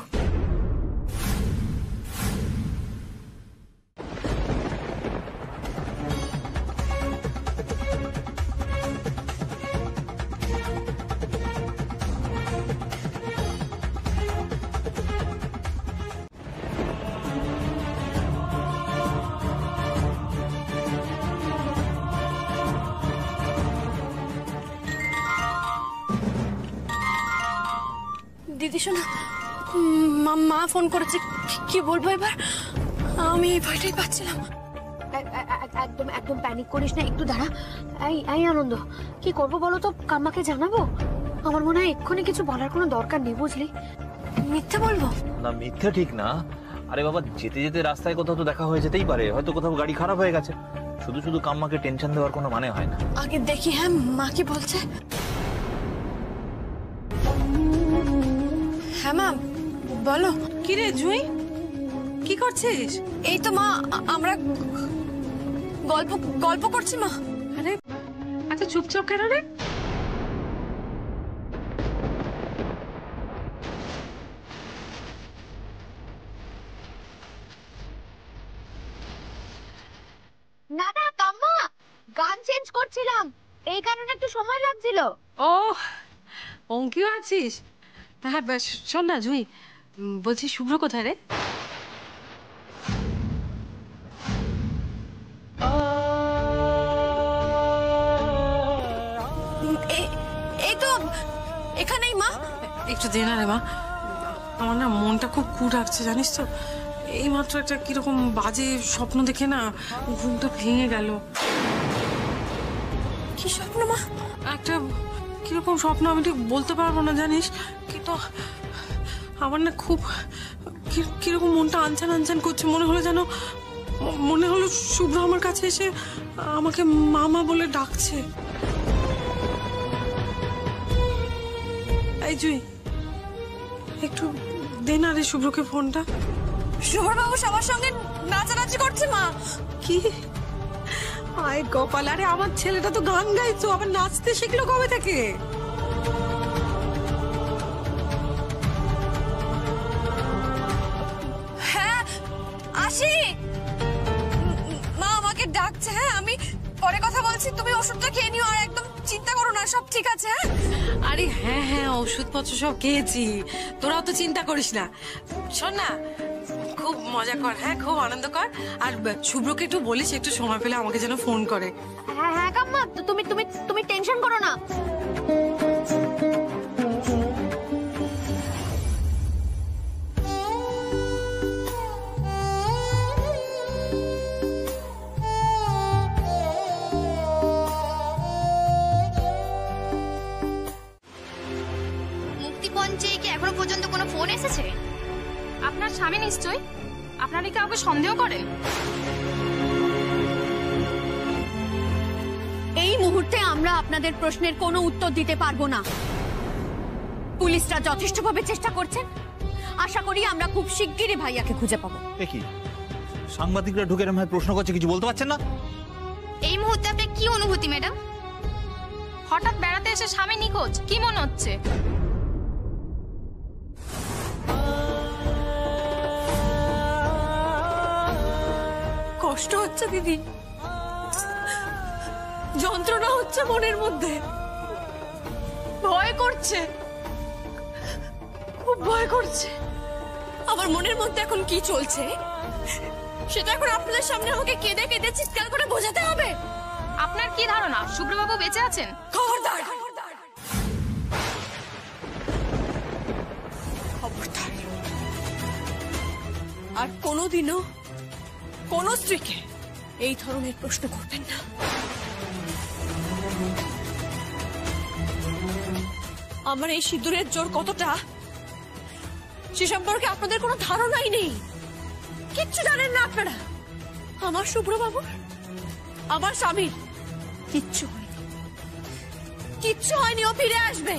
Speaker 2: দিদি শোনা, মা ফোন করেছে, কি বলবো এবার? আমি এই ভয়টাই পাচ্ছিলাম।
Speaker 7: একদম একদম প্যানিক করিস না, একটু দাঁড়া। এই আনন্দ, কি করবো বলো তো? কাম্মাকে জানাবো? আমার মনে হয় এক্ষুনি কিছু বলার কোনো দরকার নেই, বুঝলি?
Speaker 2: মিথ্যে বলবো
Speaker 10: না, মিথ্যে ঠিক না। আরে বাবা, যেতে যেতে রাস্তায় কোথাও তো দেখা হয়ে যেতেই পারে, হয়তো কোথাও গাড়ি খারাপ হয়ে গেছে। শুধু শুধু কাম্মাকে টেনশন দেওয়ার কোনো মানে হয় না।
Speaker 2: আগে দেখি হ্যাঁ মা কি বলছে। হ্যাঁ মা বলো।
Speaker 11: কি রে জুই, কি করছিস?
Speaker 2: এই তো মা, আমরা গল্প করছি মা।
Speaker 11: আরে এত চুপচাপ কেন রে?
Speaker 7: না না কাম্মা, গান চেঞ্জ করছিলাম, এই কারণে একটু সময় লাগছিল।
Speaker 11: ও অঙ্কিও আছিস? হ্যাঁ শোন না জুই, বলছি শুভ্র কোথায় রে?
Speaker 2: এই তো এখানেই মা।
Speaker 11: একটু দে না রে মা, আমার না মনটা খুব কু ডাকছে জানিস তো। এইমাত্র একটা কিরকম বাজে স্বপ্ন দেখে না ঘুমটা ভেঙে গেল।
Speaker 2: কি স্বপ্ন মা?
Speaker 11: একটা কিরকম স্বপ্ন আমি ঠিক বলতে পারবো না জানিস, কিন্তু আমার না খুব কিরকম মনটা আনচান আনচান করছে। মনে হলো শুভ্র আমার কাছে এসে আমাকে মামা বলে ডাকছে। এই জুই, একটু দে না রে শুভ্রকে ফোনটা।
Speaker 2: শুভ্রবাবু সবার সঙ্গে নাচানাচি করছে মা।
Speaker 11: কি? আয় গোপাল, আরে আমার ছেলেটা তো গান গাইতো, আবার নাচতে শিখলো কবে থেকে?
Speaker 2: হ্যাঁ আসি মা, আমাকে ডাকছে। হ্যাঁ আমি পরে কথা বলছি, তুমি ওষুধটা খেয়ে নিও আর একদম চিন্তা করো না, সব ঠিক আছে। হ্যাঁ
Speaker 11: আরে হ্যাঁ ওষুধপত্র সব খেয়েছি, তোরাও তো চিন্তা করিস না। শোন না, খুব মজা কর, হ্যাঁ খুব আনন্দ কর। আর শুভ্রকে একটু বলিস একটু সময় পেলে আমাকে যেন ফোন করে।
Speaker 7: হ্যাঁ হ্যাঁ কাম্মা, তুমি তুমি তুমি টেনশন করো না।
Speaker 2: মুক্তিপঞ্চে কি এখনো পর্যন্ত কোনো ফোন এসেছে? আপনার স্বামী নিশ্চয়, আপনারা কি কাউকে সন্দেহ করেন?
Speaker 7: এই মুহূর্তে আমরা আপনাদের প্রশ্নের কোনো উত্তর দিতে পারবো না। পুলিশরা যথেষ্টভাবে চেষ্টা করছেন, আশা করি আমরা খুব শিগগিরই ভাইয়াকে খুঁজে পাবো।
Speaker 10: কি সাংবাদিকরা ঢুকে এরকম প্রশ্ন করছে, কিছু বলতে পারছেন না?
Speaker 2: এই মুহূর্তে আপনার কি অনুভূতি ম্যাডাম? হঠাৎ বেড়াতে এসে স্বামী নিখোঁজ, কি মনে হচ্ছে?
Speaker 11: কষ্ট হচ্ছে দিদি, যন্ত্রণা হচ্ছে মনের মধ্যে, ভয় করছে, খুব ভয় করছে।
Speaker 2: আমার মনের মধ্যে এখন কি চলছে সেটা এখন আপনাদের সামনে আমাকে কেঁদে কেঁদে চিৎকার করে বোঝাতে হবে? আপনার কি ধারণা শুভ্রবাবু বেঁচে আছেন? খবরদার! খবরদার! আর কোনোদিনও কোন স্ত্রীকে এই ধরনের প্রশ্ন করবেন না। আমার এই সিঁদুরের জোর কতটা সে সম্পর্কে আপনাদের কোনো ধারণাই নেই, কিচ্ছু জানেন না আপনারা। আমার শুভ্রবাবু, আমার স্বামীর কিচ্ছু হয়নি, কিচ্ছু হয়নি। ও ফিরে আসবে,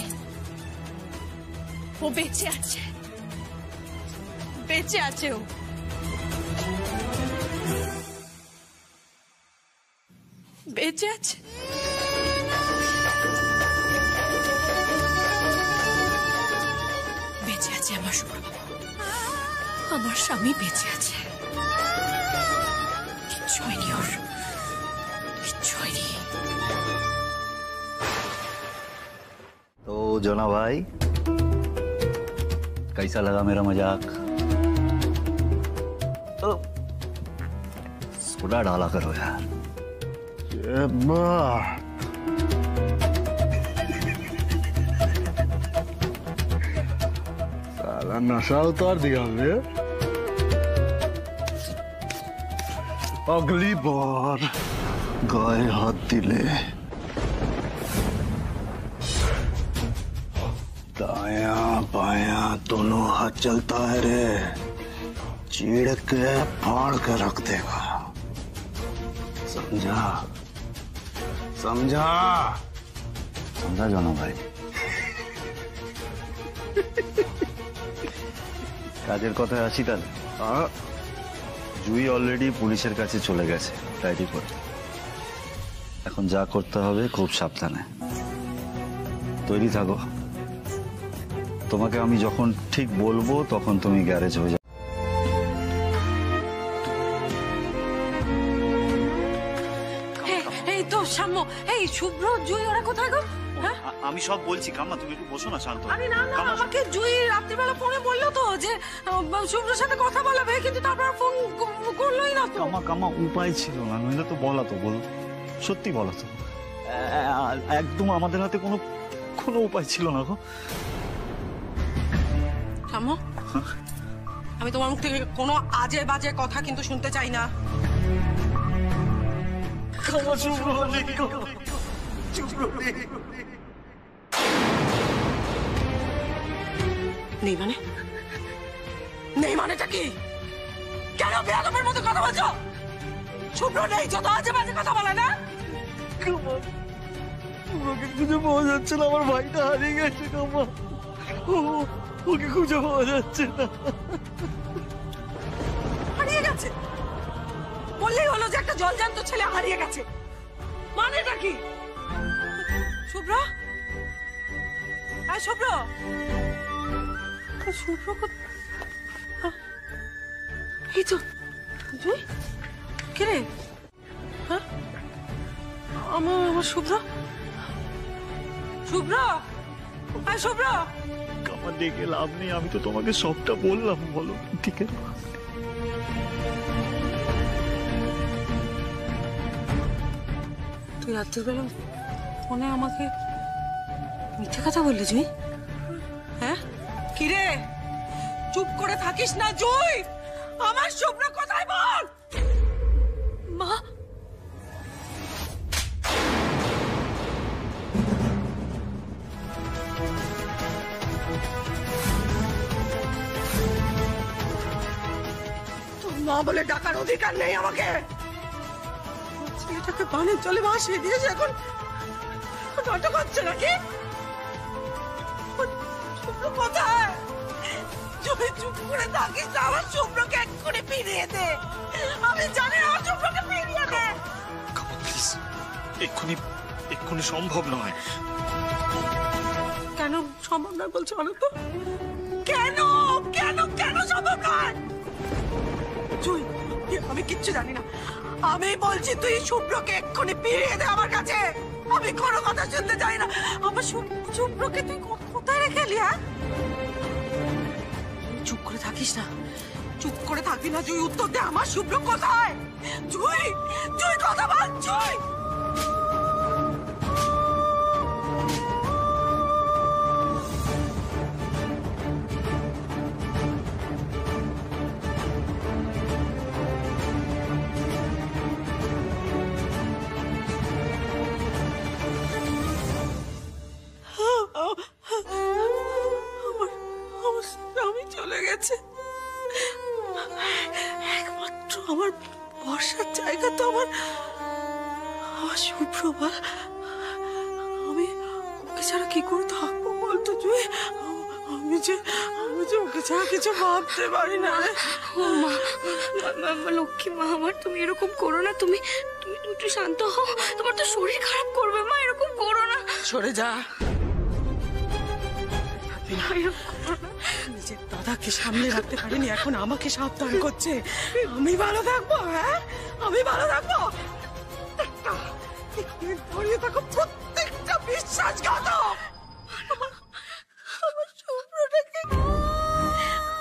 Speaker 2: ও বেঁচে আছে, বেঁচে আছে ও। বেঁচে আছে। বেঁচে আছে আমার শুভ্রবাবু, আমার স্বামী বেঁচে আছে, কিচ্ছু হয়নি ওর, কিচ্ছু হয়নি।
Speaker 3: तो जना भाई, कैसा लगा मेरा मजाक? तो सोडा डाला करो यार।
Speaker 1: नशा उतार दिया हमने। अगली बार गाय हाथ दिले दाया बाया दोनों हाथ चलता है रे, चीड़ के फाड़ के रख देगा, समझा? समझा?
Speaker 3: समझा जानो भाई। কাজের কথায় আসি তাহলে। জুই অলরেডি পুলিশের কাছে চলে গেছে ডায়েরি করে। এখন যা করতে হবে খুব সাবধানে তৈরি থাকো। তোমাকে আমি যখন ঠিক বলবো তখন তুমি গ্যারেজ হয়ে যাবে।
Speaker 11: এই তো সাম্য, এই শুভ্র জুই ওরা কোথায় গো?
Speaker 3: আমি সব বলছি কাম্মা, তুমি একটু বসো না শান্ত।
Speaker 11: আরে না না, আমাকে জুই রাত্রিবেলা ফোনে বললো তো যে শুভ্রর সাথে কথা বলাবে, কিন্তু তারপর ফোন করলোই না তো।
Speaker 3: কাম্মা উপায় ছিল না, নইলে তো বলা তো, বল সত্যি বলা তো। একদম আমাদের হাতে কোনো উপায় ছিল না গো।
Speaker 11: সাম্য, আমি তোমার মুখ থেকে কোনো আজে বাজে কথা কিন্তু শুনতে চাই না। নেই মানে? নেই মানেটা কি? কেন বেয়াদবের মতো কথা বলছো? শুভ্র নেই, যত আজে বাজে কথা বলে না।
Speaker 3: ওকে খুঁজে পাওয়া যাচ্ছে না, আমার ভাইটা হারিয়ে গেছে কাম্মা, ওকে খুঁজে পাওয়া যাচ্ছে না।
Speaker 11: হারিয়ে গেছে বললেই হলো যে একটা জলজান্ত ছেলে হারিয়ে গেছে, মানেটা কি? শুভ্র, শুভ্র, শুভ্র এই তো জুই, কে রে? হ্যাঁ আমার শুভ্র, শুভ্র, শুভ্র।
Speaker 3: কাম্মা দেখে লাভ নেই, আমি তো তোমাকে সবটা বললাম, বলো ঠিক আছে?
Speaker 11: তুই রাত্রিবেলা ফোনে আমাকে মিথ্যে কথা বললি জুই? হ্যাঁ কিরে, চুপ করে থাকিস না জুই, আমার শুভ্র কোথায় বল? মা, তোর মা বলে ডাকার অধিকার নেই আমাকে। ছেলেটাকে বানের জলে ভাসিয়ে দিয়েছে, এখন নাটক হচ্ছে নাকি? শুভ্র কোথায়? জুই চুপ করে থাকিস না, আমার শুভ্রকে এক্ষুনি ফিরিয়ে দে। আমি জানি আমার শুভ্রকে ফিরিয়ে দে।
Speaker 3: এক্ষুনি সম্ভব নয়।
Speaker 11: কেন সম্ভব নয় বলছো বলো তো? কেন কেন কেন সম্ভব নয়? জুই, আমি কিচ্ছু জানি না, আমি বলছি তুই শুভ্রকে এক্ষুনি ফিরিয়ে দে আমার কাছে। আমি কোনো কথা শুনতে চাই না। আমার শুভ্রকে তুই কোথায় রেখে এলি? হ্যাঁ, চুপ করে থাকিস না, চুপ করে থাকবি না জুই, উত্তর দে, আমার শুভ্র কোথায়? জুই, জুই কথা বল জুই। আমি চলে গেছে, একমাত্র আমার বর্ষার জায়গা তো আমার শুভ্র। আমি ওকে ছাড়া কি করে থাকবো বলতো জুই? আমি যে ওকে ছাড়া কিছু ভাবতে পারি না।
Speaker 2: ও মা, লক্ষ্মী মা আমার, তুমি এরকম করো না, তুমি একটু শান্ত হও, তোমার তো শরীর খারাপ করবে মা, এরকম করো না।
Speaker 11: সরে যা, নিজের দাদাকে সামনে রাখতে পারিনি, এখন আমাকে সাবধান করছে। আমি ভালো থাকবো? হ্যাঁ, আমি ভালো থাকবো? দাঁড়িয়ে থাকো, প্রত্যেকটা বিশ্বাসঘাতক।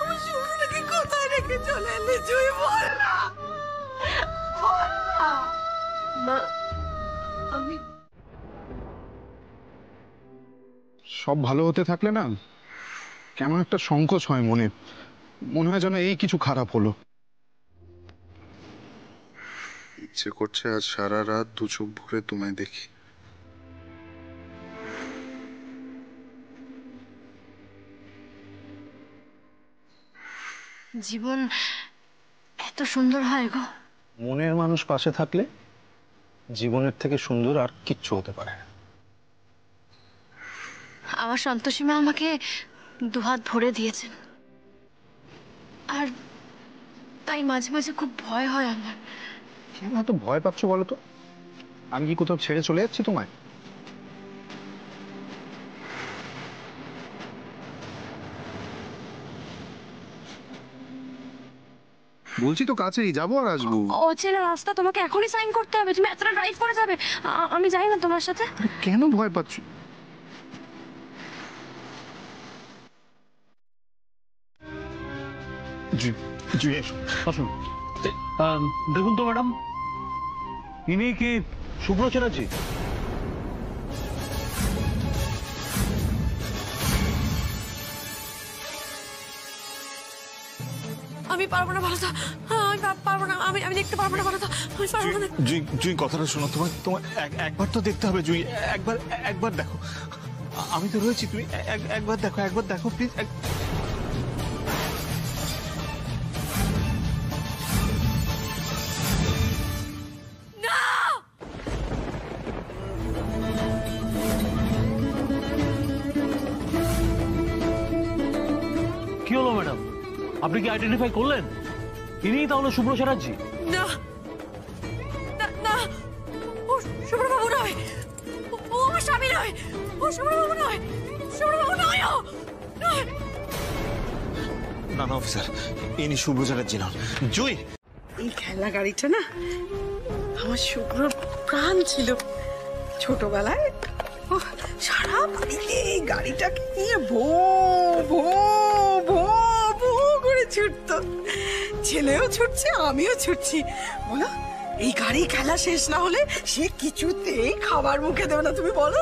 Speaker 11: আমার শুভ্রটাকে কোথায় রেখে চলে এলি জুই? বল না, বল না।
Speaker 2: মা, আমি
Speaker 6: সব ভালো হতে থাকলে না কেমন একটা সংকোচ হয় মনে, মনে হয় যেন এই কিছু খারাপ হলো।
Speaker 13: ইচ্ছে করছে আজ সারা রাত দু চোখ ভরে তোমায় দেখি।
Speaker 2: জীবন এত সুন্দর হয় গো।
Speaker 6: মনের মানুষ পাশে থাকলে জীবনের থেকে সুন্দর আর কিচ্ছু হতে পারে না।
Speaker 2: আমার সন্তোষী মা আমাকে দুহাত ভরে দিয়েছেন, আর তাই মাঝে মাঝে খুব ভয় হয় আমার।
Speaker 6: কেন এত ভয় পাচ্ছ বলো তো? আমি কি কোথাও ছেড়ে চলে যাচ্ছি তোমায়? বলছি তো কাছেই যাবো আর আসবো।
Speaker 2: অচেনা রাস্তা, তোমাকে এখনই সাইন করতে হবে, তুমি এতটা ড্রাইভ করে যাবে? আমি যাই না তোমার সাথে।
Speaker 6: কেন ভয় পাচ্ছ?
Speaker 5: আসুন। দেখুন তো ম্যাডাম, ইনি কি শুভ্র চ্যাটার্জি?
Speaker 11: আমি পারবো না ভালো তো, আমি পারবো না, আমি দেখতে পারবো না ভালো তো, আমি পারবো না।
Speaker 4: জুই কথাটা শোনো, তোমার একবার তো দেখতে হবে জুই, একবার দেখো, আমি তো রয়েছি, তুমি একবার দেখো প্লিজ।
Speaker 5: কি হলো ম্যাডাম, আপনি কি আইডেন্টিফাই করলেন? ইনিই তাহলে শুভ্র চ্যাটার্জি?
Speaker 11: না না, ও শুভ্রবাবু নয়, ও আমার স্বামী নয়, ও শুভ্রবাবু নয়, শুভ্রবাবু নয়, ও নয়।
Speaker 4: না অফিসার, ইনি শুভ্র চ্যাটার্জি নন। জুই,
Speaker 11: এই খেলনা গাড়িটা না আমার শুভ্রর প্রাণ ছিল ছোটবেলায়। ও সারা বাড়িতে এই গাড়িটাকে নিয়ে ভো ভো ভো ভো করে ছুটতো। ছেলেও ছুটছে, আমিও ছুটছি। বলো, এই গাড়ি খেলা শেষ না হলে সে কিছুতেই খাবার মুখে দেবে না, তুমি বলো।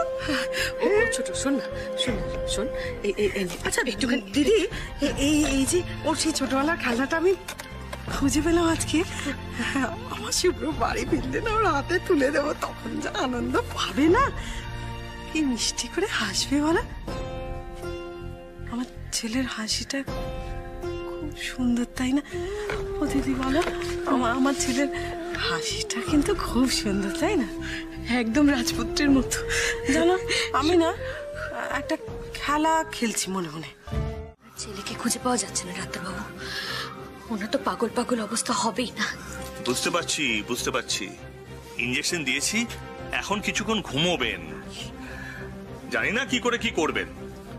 Speaker 11: ও ছোট, শোন না, শোন, আচ্ছা একটুখানি দিদি, এই যে ওর সেই ছোটবেলার খেলনাটা আমি খুঁজে পেলাম আজকে। আমার শুভ্র বাড়ি ফিরলে না ওর হাতে তুলে দেবো, তখন যা আনন্দ পাবে না, কি মিষ্টি করে হাসবে বলো। আমার ছেলের হাসিটা খুব সুন্দর, তাই না ও দিদি বলো? আমার ছেলের হাসিটা কিন্তু খুব সুন্দর, তাই না? একদম রাজপুত্রের মতো। জানো, আমি না একটা খেলা খেলছি মনে মনে।
Speaker 2: ছেলেকে খুঁজে পাওয়া যাচ্ছে না ডাক্তারবাবু, ওনার তো পাগল অবস্থা হবেই না।
Speaker 14: বুঝতে পারছি, ইঞ্জেকশন দিয়েছি, এখন কিছুক্ষণ ঘুমোবেন, জানি না কি করে কি করবেন,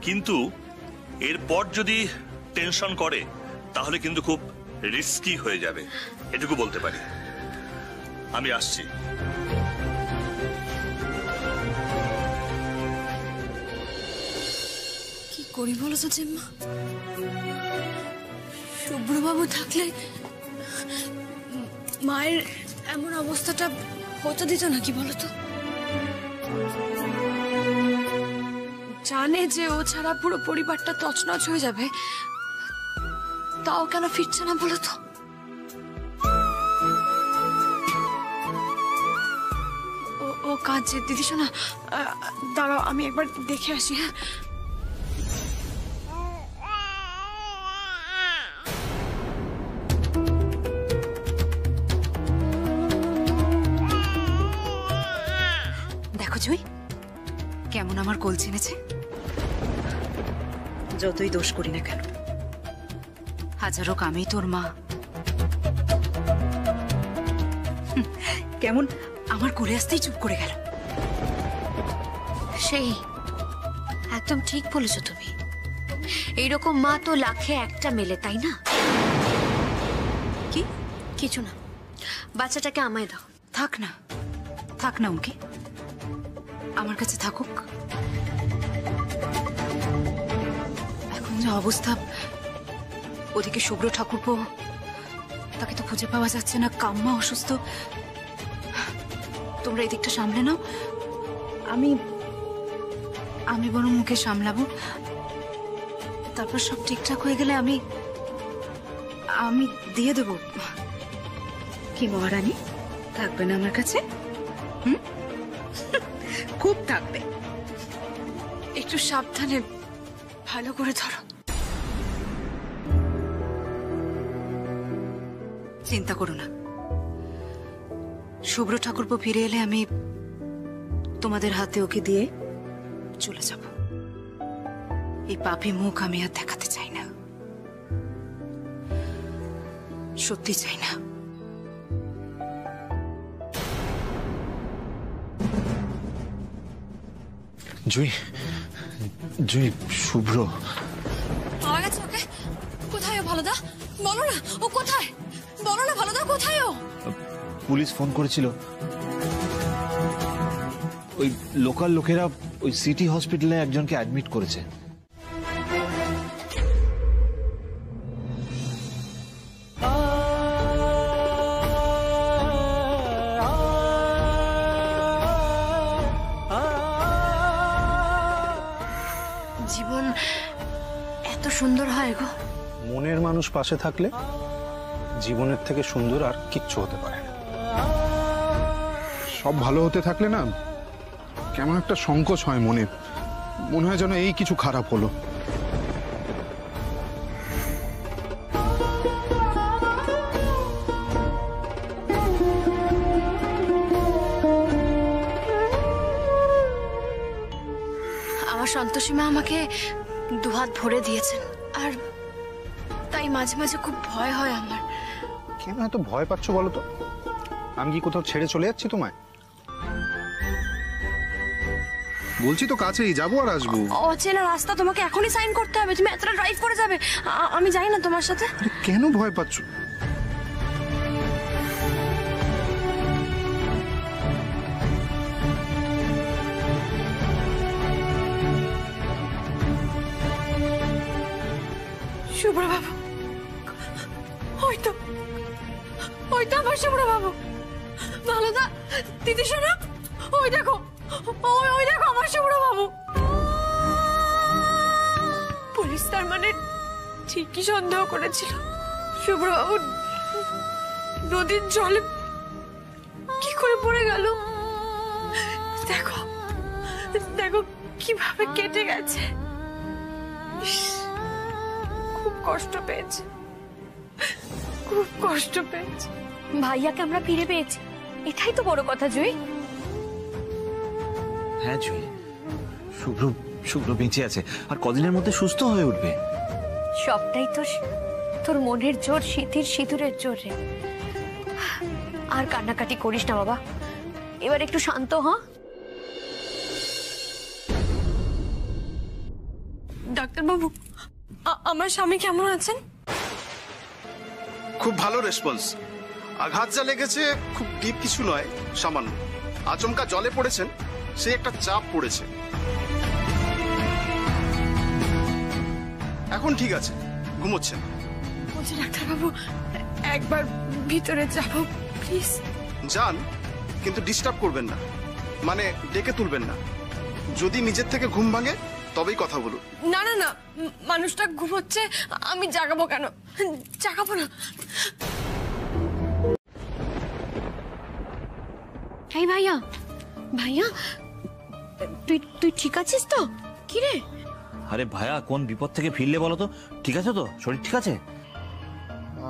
Speaker 14: কিন্তু এরপর যদি টেনশন করে তাহলে কিন্তু খুব রিস্কি হয়ে যাবে, এটুকু বলতে পারি। আমি আসছি।
Speaker 2: কি করি বলো তো জেম্মা? শুভ্রবাবু থাকলে মায়ের এমন অবস্থাটা হতে দিত নাকি বলো তো? জানে যে ও ছাড়া পুরো পরিবারটা তছনছ হয়ে যাবে, তাও কেন ফিরছে না বলো তো? ও কাঁদছে। দিদি শোনা, দাঁড়াও আমি একবার দেখে আসি। হ্যাঁ,
Speaker 15: দেখো জুই কেমন আমার কোল চিনেছে। যতই দোষ করি না কেন, হাজারো কামেই তোর মা। কেমন আমার কোলে আসতেই চুপ করে গেল।
Speaker 2: সেই একদম ঠিক বলেছো তুমি, এইরকম মা তো লাখে একটা মেলে, তাই না?
Speaker 15: কি?
Speaker 2: কিছু না, বাচ্চাটাকে আমায় দাও।
Speaker 15: থাক না ওকে, আমার কাছে থাকুক। এখন যে অবস্থা, ওদিকে শুভ্র ঠাকুরপো, তাকে তো খুঁজে পাওয়া যাচ্ছে না, কাম্মা অসুস্থ। তোমরা এদিকটা সামলে নাও, আমি বরং মুখে সামলাবো। তারপর সব ঠিকঠাক হয়ে গেলে আমি আমি দিয়ে দেব। কি মহারানী, থাকবে না আমার কাছে? খুব থাকবে।
Speaker 2: একটু সাবধানে, ভালো করে ধরো।
Speaker 15: চিন্তা করো না, শুভ্র ঠাকুরপো ফিরে এলে আমি তোমাদের হাতে ওকে দিয়ে চলে যাব। এই পাপী মুখ আমি আর দেখাতে চাই না, সত্যি চাই না।
Speaker 8: জুই, জুই, শুভ্র
Speaker 2: পাওয়া গেছে ওকে? কোথায় ও ভালোদা? বলো না, ও কোথায়? বলো না ভালোদা, কোথায় ও?
Speaker 8: পুলিশ ফোন করেছিল, ওই লোকাল লোকেরা ওই সিটি হসপিটালে একজনকে অ্যাডমিট করেছে।
Speaker 2: জীবন এত সুন্দর হয় গো।
Speaker 6: মনের মানুষ পাশে থাকলে জীবনের থেকে সুন্দর আর কিচ্ছু হতে পারে না। সব ভালো হতে থাকলে না কেমন একটা সংকোচ হয় মনে, মনে হয় যেন এই কিছু খারাপ হলো।
Speaker 2: আমার সন্তোষী মা আমাকে দুহাত ভরে দিয়েছেন, আর তাই মাঝে মাঝে খুব ভয় হয় আমার।
Speaker 6: কেন এত ভয় পাচ্ছ বলো তো? আমি কি কোথাও ছেড়ে চলে যাচ্ছি তোমায়? বলছি তো কাছেই যাবো আর আসবো।
Speaker 2: অচেনা রাস্তা, তোমাকে এখনই সাইন করতে হবে। তুমি এতটা ড্রাইভ করে যাবে? আমি যাই না তোমার সাথে।
Speaker 6: কেন ভয় পাচ্ছ?
Speaker 2: শুভ্র বাবু, ওই তো আমার শুভ্র বাবু। ভালোদা, দিদি শোনো, ওই দেখো, ওই দেখো আমার শুভ্র বাবু। পুলিশ তার মানে ঠিকই সন্দেহ করেছিল। শুভ্র বাবু নদীর জলে কি করে পড়ে গেল দেখো, দেখো কিভাবে কেটে গেছে। খুব কষ্ট পেয়েছে, খুব কষ্ট পেয়েছে। ভাইয়াকে আমরা ফিরে পেয়েছি, এটাই তো বড় কথা জুই।
Speaker 8: হ্যাঁ জুই, শুভ্র বেঁচে আছে আর কদিনের মধ্যে সুস্থ হয়ে উঠবে।
Speaker 2: সবটাই তো তোর মনের জোর, শীতের সিঁদুরের জোর রে। আর কান্নাকাটি করিস না বাবা, এবার একটু শান্ত হ। ডাক্তারবাবু, আমার স্বামী কেমন আছেন?
Speaker 13: খুব ভালো রেসপন্স। আঘাত যা লেগেছে খুব ডিপ কিছু নয়, সামান্য আচমকা জলে পড়েছেন, সে একটা চাপ পড়েছে। এখন ঠিক আছে, ঘুমোচ্ছেন।
Speaker 2: বলছি ডাক্তারবাবু, একবার ভিতরে যাব প্লিজ।
Speaker 13: যান, কিন্তু ডিস্টার্ব করবেন না, মানে ডেকে তুলবেন না। যদি নিজের থেকে ঘুম ভাঙে তবেই কথা বলুন।
Speaker 2: না না না, মানুষটা ঘুমোচ্ছে, আমি জাগাবো কেন? জাগাবো না। এই ভাইয়া, ভাইয়া তুই ঠিক আছিস তো? কি রে?
Speaker 10: আরে ভাইয়া, কোন বিপদ থেকে ফিরলে বলো তো? ঠিক আছে তো? শরীর ঠিক আছে?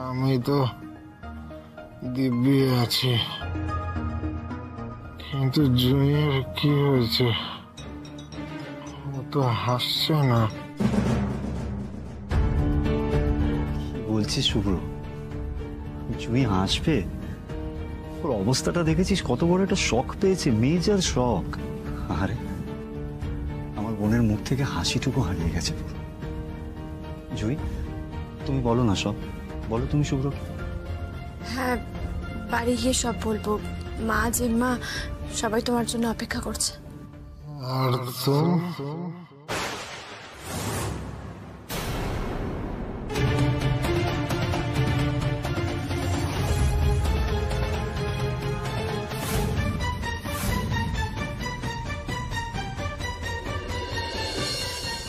Speaker 1: আমি তো দিব্যি আছি, কিন্তু জুঁইয়ের কি হয়েছে? ও তো হাসছে না।
Speaker 3: বলছিস শুভ্র, জুঁই হাসবে? ওর অবস্থাটা দেখেছিস? কত বড় একটা শক পেয়েছে, মেজর শক। আরে আমার বোনের মুখ থেকে হাসিটুকু হারিয়ে গেছে পুরো। জুঁই, তুমি বলো না সব, বলো তুমি শুভ্র।
Speaker 2: হ্যাঁ, বাড়ি গিয়ে সব বলবো। মা, জিম্মা সবাই তোমার জন্য অপেক্ষা করছে।
Speaker 1: আর তো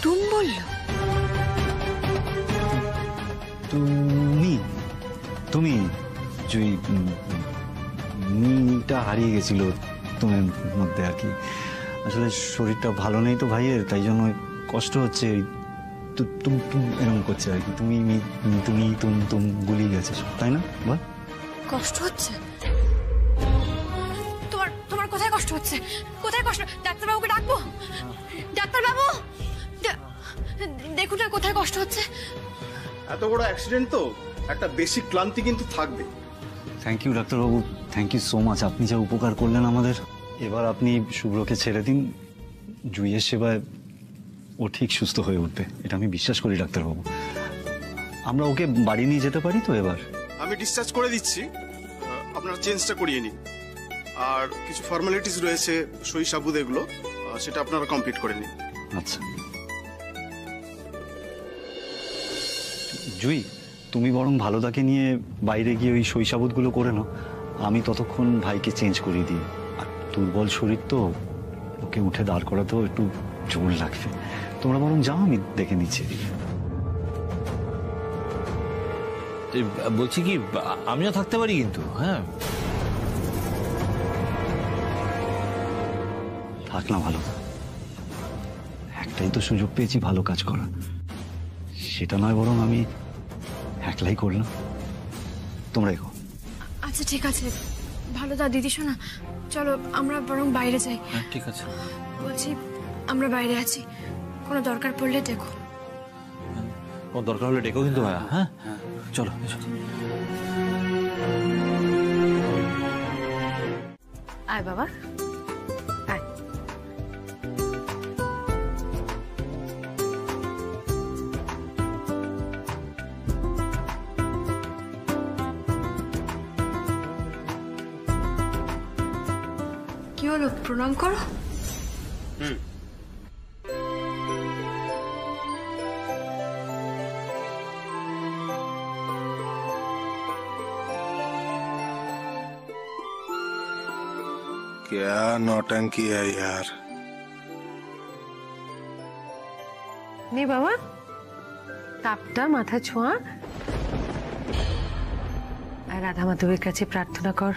Speaker 2: তুম বললো?
Speaker 3: তুমি জুই মিটা হারিয়ে গেছিল তোমার মধ্যে আর কি। আসলে শরীরটা ভালো নেই তো ভাইয়ের, তাই জন্য কষ্ট হচ্ছে, এরকম করছে আর কি। তুমি তুমি তুম গুলিয়ে গেছে, তাই না? বল।
Speaker 2: কষ্ট হচ্ছে? তোমার কোথায় কষ্ট হচ্ছে? কোথায় কষ্ট? ডাক্তারবাবুকে ডাকবো? ডাক্তারবাবু দেখুন না কোথায় কষ্ট হচ্ছে।
Speaker 13: এত বড় অ্যাক্সিডেন্ট তো একটা বেসিক ক্লান্তি কিন্তু থাকবে।
Speaker 3: থ্যাংক ইউ ডাক্তারবাবু, থ্যাংক ইউ সো মাচ। আপনি যা উপকার করলেন আমাদের। এবার আপনি শুভ্রকে ছেড়ে দিন, জুইয়ের সেবায় ও ঠিক সুস্থ হয়ে উঠবে, এটা আমি বিশ্বাস করি ডাক্তারবাবু। আমরা ওকে বাড়ি নিয়ে যেতে পারি তো এবার?
Speaker 13: আমি ডিসচার্জ করে দিচ্ছি, আপনার চেঞ্জটা করিয়ে নিন। আর কিছু ফর্মালিটিস রয়েছে, সই সাবুদ এগুলো, সেটা আপনারা কমপ্লিট করে নিন।
Speaker 3: আচ্ছা জুই, তুমি বরং ভালোদাকে নিয়ে বাইরে গিয়ে ওই সই সাবুদগুলো করে নাও, আমি ততক্ষণ ভাইকে চেঞ্জ করিয়ে দিই। আর দুর্বল শরীর তো, ওকে উঠে দাঁড় করাতেও একটু জোর লাগবে। তোমরা বরং যাও, আমি দেখে নিচ্ছি এদিকে।
Speaker 10: বলছি কি, আমিও থাকতে পারি কিন্তু? হ্যাঁ
Speaker 3: থাক না, ভালো। একটাই তো সুযোগ পেয়েছি ভালো কাজ করা, সেটা নয় বরং আমি একলাই করলাম। তোমরা এগো।
Speaker 2: আচ্ছা ঠিক আছে, ভালো দা দিদি শোনা, চলো আমরা বরং বাইরে যাই।
Speaker 10: ঠিক আছে
Speaker 2: বলছি আমরা বাইরে আছি, কোনো দরকার পড়লে দেখো।
Speaker 10: ও দরকার হলে ডেকো কিন্তু ভাইয়া। হ্যাঁ চলো এসো।
Speaker 9: আয় বাবা, আয়।
Speaker 2: কি হলো, প্রণাম করো।
Speaker 6: क्या नौटंकी है यार।
Speaker 9: নে বাবা, কাপটা মাথা ছোঁয়া আর রাধা মাধবের কাছে প্রার্থনা কর,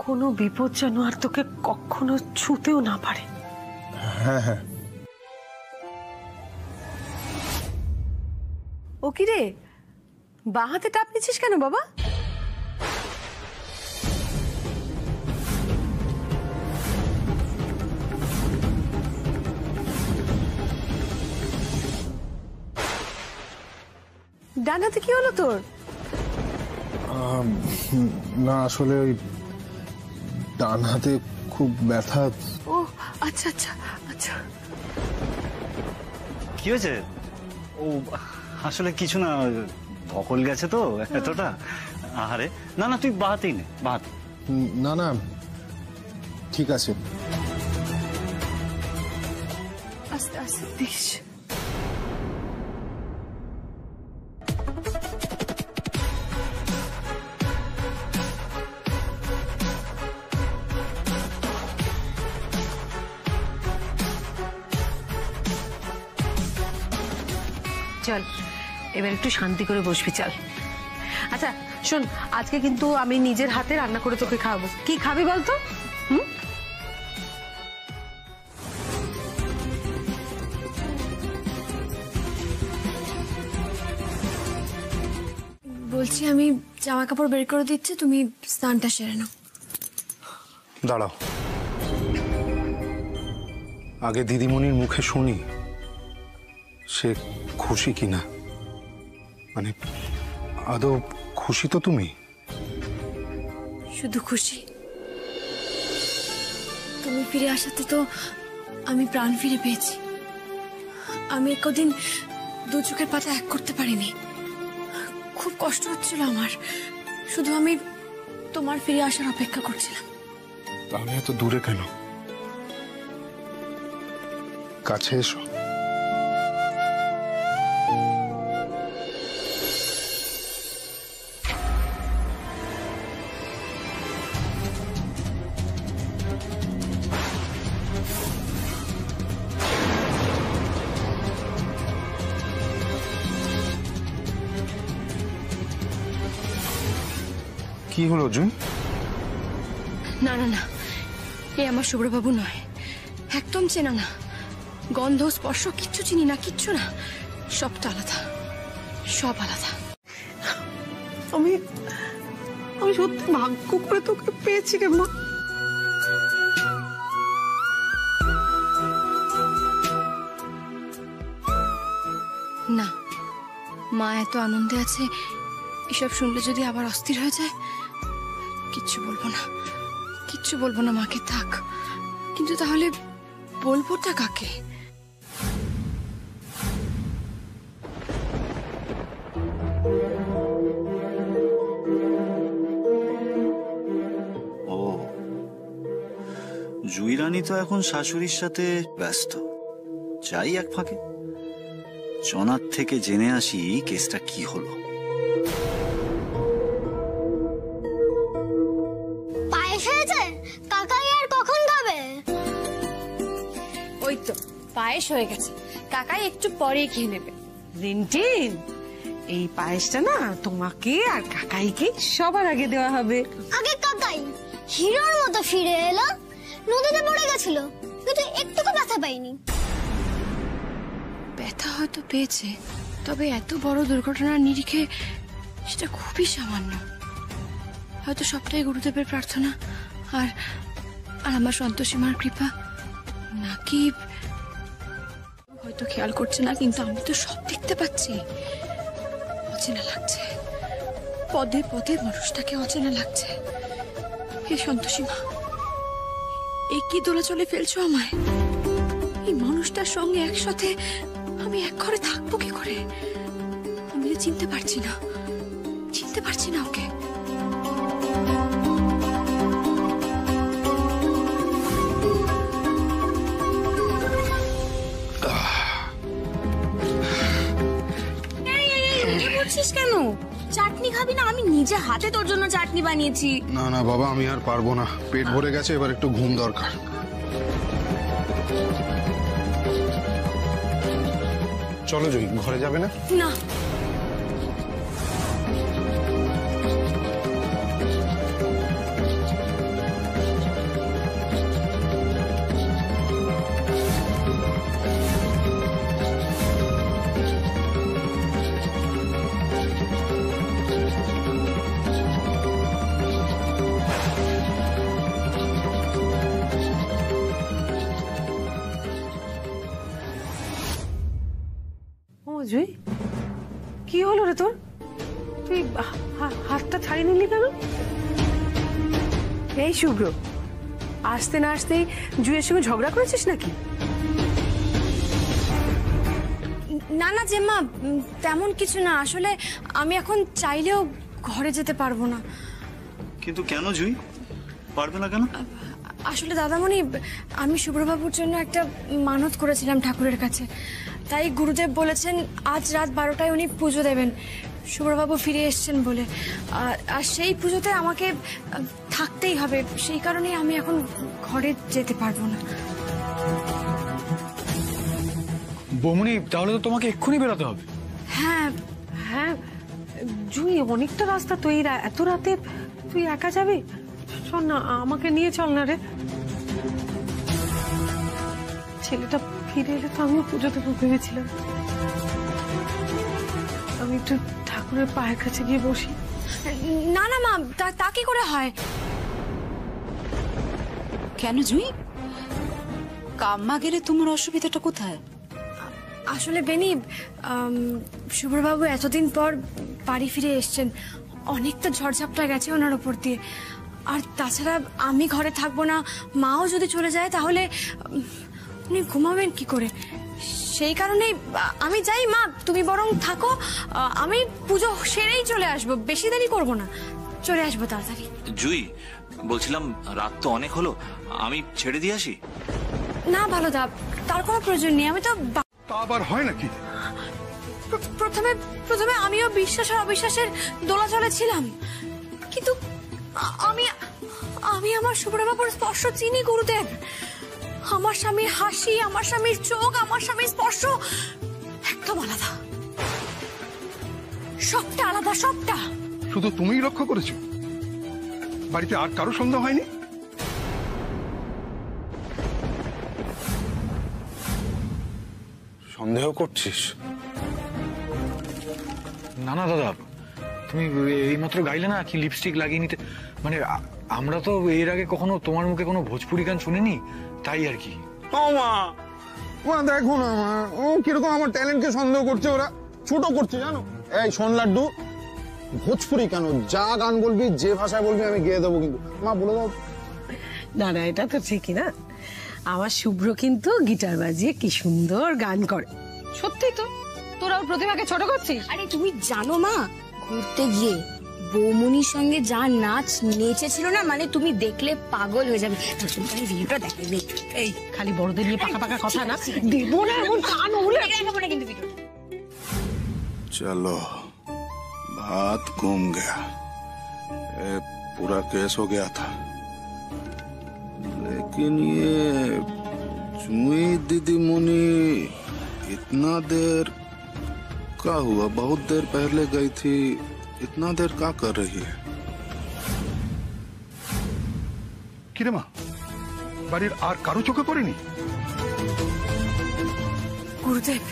Speaker 9: কোনো বিপদ যেন আর তোকে কখনো ছুঁতেও না পারে।
Speaker 6: হ্যাঁ হ্যাঁ।
Speaker 9: ও কি রে, বাঁ হাতে টাপ নিচ্ছিস কেন বাবা? ডান হাতে কি হলো তোর?
Speaker 6: না আসলে ওই ডান হাতে খুব ব্যথা।
Speaker 9: ও আচ্ছা আচ্ছা আচ্ছা।
Speaker 3: কি হয়েছে? ও আসলে কিছু না, ধকল গেছে তো এতটা। আরে না না, তুই বাহাতেই নে, বাহাত।
Speaker 6: না না ঠিক আছে।
Speaker 9: আস্তে আস্তে দিস। চল এবার একটু শান্তি করে বসবি, চল। আচ্ছা শোন, আজকে কিন্তু আমি নিজের হাতে রান্না করে তোকে খাওয়াবো। কি খাবি বলতো?
Speaker 2: বলছি আমি জামা কাপড় বের করে দিচ্ছি, তুমি স্নানটা সেরে নাও।
Speaker 6: দাঁড়াও, আগে দিদিমণির মুখে শুনি সে খুশি কিনা। মানে আদৌ খুশি তো তুমি?
Speaker 2: শুধু খুশি? তুমি ফিরে আসাতে তো আমি প্রাণ ফিরে পেয়েছি। আমি কদিন দু চোখের পাতা এক করতে পারিনি, খুব কষ্ট হচ্ছিল আমার। শুধু আমি তোমার ফিরে আসার অপেক্ষা করছিলাম।
Speaker 6: তাহলে এত দূরে কেন? কাছে এসো। কি হলো জুই?
Speaker 2: না না না, এ আমার শুভ্রবাবু নয়, একদম চেনা না। গন্ধ স্পর্শ কিচ্ছু চিনি না, কিচ্ছু না, সবটা আলাদা, সব আলাদা।
Speaker 11: আমি সত্যি ভাগ্য করে তোকে পেয়েছি রে মা।
Speaker 2: না, মা এত আনন্দে আছে, এসব শুনলে যদি আবার অস্থির হয়ে যায়, কিচ্ছু বলবো না, কিচ্ছু বলবো না মাকে, থাক। কিন্তু তাহলে বলবোটা কাকে?
Speaker 3: ও, জুই রানী তো এখন শাশুড়ির সাথে ব্যস্ত। যাই এক ফাঁকে জনার থেকে জেনে আসি কেসটা কি হলো।
Speaker 16: পায়েস হয়েছে? কাকাই আর কখন খাবে?
Speaker 2: ওই তো পায়েস হয়ে গেছে, কাকাই একটু পরেই খেয়ে নেবে।
Speaker 9: রিন্টিন, এই পায়েসটা না তোমাকে আর কাকাইকে সবার আগে দেওয়া হবে।
Speaker 16: আগে কাকাই হিরোর মতো ফিরে এলো, নদীতে পড়ে গেছিল কিন্তু একটুকু ব্যথা পাইনি।
Speaker 2: ব্যথা হয়তো পেয়েছে, তবে এত বড় দুর্ঘটনার নিরিখে সেটা খুবই সামান্য। হয়তো সবটাই গুরুদেবের প্রার্থনা আর আমার সন্তোষীমার কৃপা, নাকি হয়তো খেয়াল করছে না, কিন্তু আমি তো সব দেখতে পাচ্ছি। অচেনা লাগছে, পদে পদে মানুষটাকে অচেনা লাগছে। হে সন্তোষীমা, এ কি দোলাচলে ফেলছো আমায়? এই মানুষটার সঙ্গে একসাথে আমি এক ঘরে থাকবো কি করে? আমি তো চিনতে পারছি না, চিনতে পারছি না ওকে।
Speaker 16: কেন চাটনি খাবি না? আমি নিজে হাতে তোর জন্য চাটনি বানিয়েছি।
Speaker 6: না না বাবা, আমি আর পারবো না, পেট ভরে গেছে, এবার একটু ঘুম দরকার। চলো জয়ী, ঘরে যাবে না?
Speaker 2: না,
Speaker 9: জুই, কি হলো রে তোর? তুই হাতটা ছাড়িয়ে নিলি কেন? এই শুভ্র, আসতে না আসতেই জুইয়ের সঙ্গে ঝগড়া করেছিস নাকি?
Speaker 2: না না জেম্মা, তেমন কিছু না। আসলে আমি এখন চাইলেও ঘরে যেতে পারবো না।
Speaker 3: কিন্তু কেন জুই, পারবে না কেন?
Speaker 2: আসলে দাদামণি, আমি শুভ্রবাবুর জন্য একটা মানত করেছিলাম ঠাকুরের কাছে, তাই গুরুদেব বলেছেন আজ রাত 12টায় উনি পুজো দেবেন, শুভ্রবাবু ফিরে এসছেন বলে। আর সেই পুজোতে আমাকে থাকতেই হবে, সেই কারণে আমি এখন ঘরে যেতে পারবো না।
Speaker 8: বৌমনি, তাহলে তো তোমাকে এক্ষুনি বেরোতে হবে।
Speaker 2: হ্যাঁ
Speaker 9: হ্যাঁ জুই, অনেকটা রাস্তা তো, এত রাতে তুই একা যাবি? শোন না, আমাকে নিয়ে চল না রে। ছেলেটা ফিরে এলে তো আমিও পুজো দেবো ভেবেছিলাম। আমি একটু ঠাকুরের পায়ের কাছে গিয়ে বসি।
Speaker 2: না না মা, তা কি করে হয়?
Speaker 15: কেন জুই, কাম্মা গেলে তোমার অসুবিধাটা কোথায়?
Speaker 2: আসলে বেনি, শুভ্রবাবু এতদিন পর বাড়ি ফিরে এসছেন, অনেকটা ঝড়ঝাপটা গেছে ওনার ওপর দিয়ে। আর তাছাড়া আমি ঘরে থাকবো না, মাও যদি চলে যায় তাহলে উনি ঘুমাবেন কি করে? সেই কারণেই আমি যাই। মা, তুমি বরং থাকো, আমি পুজো সেরেই চলে আসবো, বেশি দেরি করবো না, চলে আসবো তাড়াতাড়ি।
Speaker 10: জুই, বলছিলাম রাত তো অনেক হলো, আমি ছেড়ে দিয়ে আসি?
Speaker 2: না ভালো দা, তার কোনো প্রয়োজন নেই। আমি তো
Speaker 6: আবার হয় নাকি?
Speaker 2: প্রথমে আমিও বিশ্বাস আর অবিশ্বাসের দোলাচলে ছিলাম, কিন্তু আমি আমার শুভ্রবাবুর স্পর্শ চিনি গুরুদেব। আমার স্বামীর হাসি, আমার স্বামীর চোখ, আমার স্বামীর স্পর্শ একদম আলাদা, সবটা আলাদা, সবটা।
Speaker 6: শুধু তুমিই লক্ষ্য করেছো? বাড়িতে আর কারো সন্দেহ হয়নি?
Speaker 12: সন্দেহ করছিস?
Speaker 8: না না দাদা, তুমি এইমাত্র গাইলে না কি লিপস্টিক লাগিয়ে নিতে, মানে আমরা তো এর আগে কখনো তোমার মুখে কোনো ভোজপুরি গান শুনিনি, তাই আর কি।
Speaker 6: মা দেখো না মা, ও কিরকম আমার ট্যালেন্টকে সন্দেহ করছে, ওরা ছোট করছে জানো। এই শোন লাড্ডু, ভোজপুরি কেন, যা গান বলবি যে ভাষায় বলবি আমি গেয়ে দেবো, কিন্তু মা বলে দাও।
Speaker 9: না না, এটা তো ঠিকই না, আমার শুভ্র কিন্তু গিটার বাজিয়ে কি সুন্দর গান করে। সত্যি তো, তোরা ওর প্রতিভাকে ছোট করছিস।
Speaker 2: আরে তুমি জানো মা, ঘুরতে গিয়ে বৌমনির সঙ্গে যা নাচ নেচেছিল না, মানে তুমি দেখলে পাগল হয়ে যাবে। ভিডিওটা দেখবে।
Speaker 9: এই খালি বড়দের নিয়ে পাকা পাকা কথা না, দেবো না এমন কান উড়ে
Speaker 2: দেখাবো না কিন্তু ভিডিওটা।
Speaker 13: चलो बात घूम गया, पूरा केस हो गया था। लेकिन ये चुई दीदी मुनी इतना देर क्या हुआ? बहुत देर पहले गई थी, इतना देर क्या कर रही है?
Speaker 6: কিরে মা, বাড়ির আর কারো চোখে পড়েনি?
Speaker 2: গুরুদেব,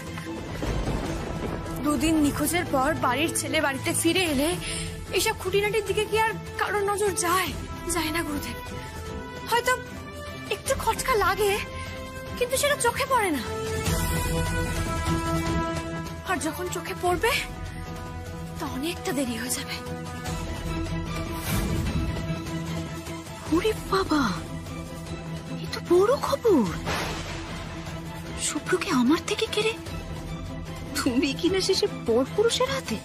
Speaker 2: দুদিন নিখোঁজের পর বাড়ির ছেলে বাড়িতে ফিরে এলে এসব খুঁটিনাটির দিকে কি আর কারোর নজর যায়? যায় না গুরুদেব। হয়তো একটু খটকা লাগে, কিন্তু সেটা চোখে পড়ে না। আর যখন চোখে পড়বে তা অনেকটা দেরি হয়ে যাবে।
Speaker 15: ওরে বাবা, এ তো বড় খবর। শুভ্রকে আমার থেকে কেড়ে তুমি কিনা শেষে পরপুরুষের হাতে?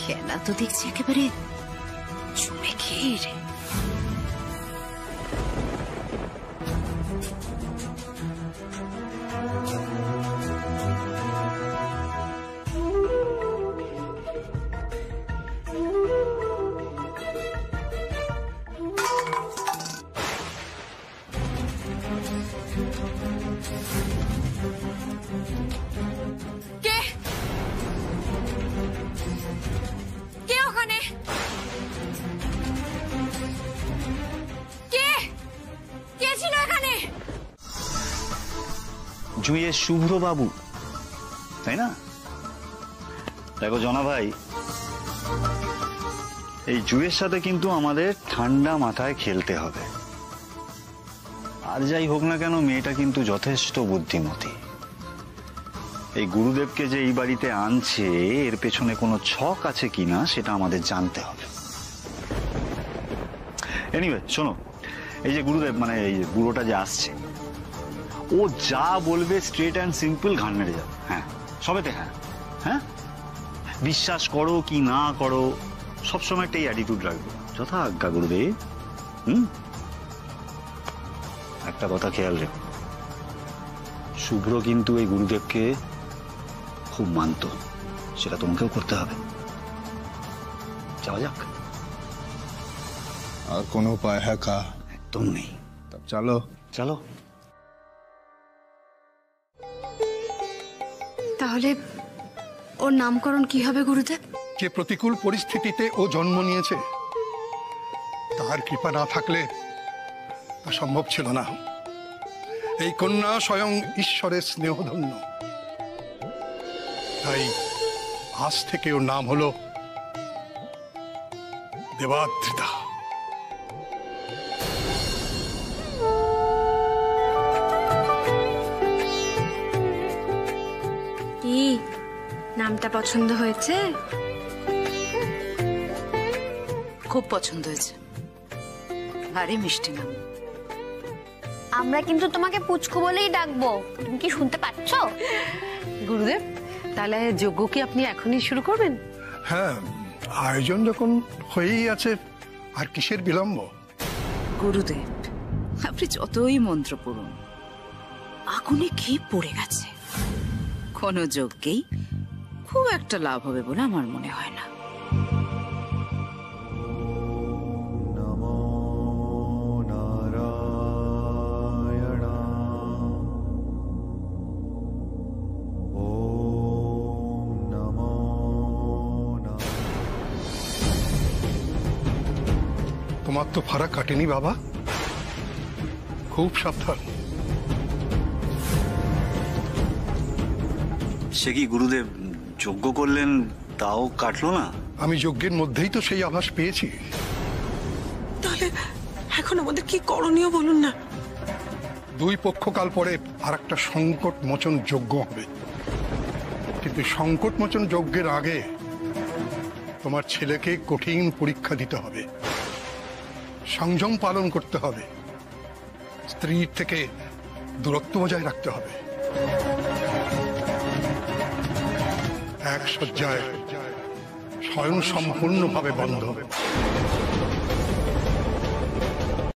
Speaker 15: খেলা তো দেখছি একেবারে চুমে খেয়ে রে।
Speaker 3: জুঁয়ে শুভ্র বাবু, তাই না? দেখো জনা ভাই, এই জুঁয়ের সাথে কিন্তু আমাদের ঠান্ডা মাথায় খেলতে হবে। আর যাই হোক না কেন, মেয়েটা কিন্তু যথেষ্ট বুদ্ধিমতী। এই গুরুদেবকে যে এই বাড়িতে আনছে, এর পেছনে কোনো ছক আছে কিনা সেটা আমাদের জানতে হবে। এনিওয়ে শোনো, এই যে গুরুদেব, মানে এই বুড়োটা যে আসছে, ও যা বলবে স্ট্রেট অ্যান্ড সিম্পল ঘান মেরে যাবে। হ্যাঁ, সবেতে হ্যাঁ হ্যাঁ, বিশ্বাস করো কি না করো, সবসময় একটা অ্যাটিটিউড রাখবে। যথা আজ্ঞা গুরুদেব। একটা কথা খেয়াল রেখো, শুভ্র কিন্তু এই গুরুদেবকে খুব মানত, সেটা তোমাকেও করতে হবে। যাওয়া যাক।
Speaker 6: আর কোনো উপায় হ্যাঁ কা?
Speaker 3: একদম নেই।
Speaker 6: তব চলো
Speaker 3: চলো।
Speaker 2: তাহলে ওর নামকরণ কি হবে গুরুদেব?
Speaker 6: যে প্রতিকূল পরিস্থিতিতে ও জন্ম নিয়েছে, তার কৃপা না থাকলে তা সম্ভব ছিল না। এই কন্যা স্বয়ং ঈশ্বরের স্নেহধন্য, তাই আজ থেকে ওর নাম হলো দেবাদ্রিতা।
Speaker 2: কি নামটা পছন্দ হয়েছে?
Speaker 15: খুব পছন্দ হয়েছে, ভারী মিষ্টি নাম।
Speaker 16: আমরা কিন্তু তোমাকে পুচকু বলেই ডাকবো, তুমি কি শুনতে পাচ্ছ?
Speaker 9: গুরুদেব, তাহলে যজ্ঞ কি আপনি এখনই শুরু করবেন?
Speaker 6: হ্যাঁ, আয়োজন যখন হয়েই আছে, আর কিসের বিলম্ব?
Speaker 15: গুরুদেব, আপনি যতই মন্ত্র পড়ুন, আগুনে ঘি পড়ে গেছে। কোনো যজ্ঞেই খুব একটা লাভ হবে বলে আমার মনে হয় না।
Speaker 1: রাত তো ফারাক কাটেনি বাবা, খুব সাবধান।
Speaker 3: সে কি গুরুদেব যজ্ঞ করলেন তাও কাটলো না?
Speaker 1: আমি যজ্ঞের মধ্যেই তো সেই আভাস পেয়েছি।
Speaker 11: তাহলে এখন আমাদের কি করণীয় বলুন না।
Speaker 1: দুই পক্ষকাল পরে আর একটা সংকট মোচন যজ্ঞ হবে, কিন্তু সংকট মোচন যজ্ঞের আগে তোমার ছেলেকে কঠিন পরীক্ষা দিতে হবে, সংযম পালন করতে হবে, স্ত্রীর থেকে দূরত্ব বজায় রাখতে হবে। এক শয্যায় স্বয়ং সম্পূর্ণভাবে বন্ধ।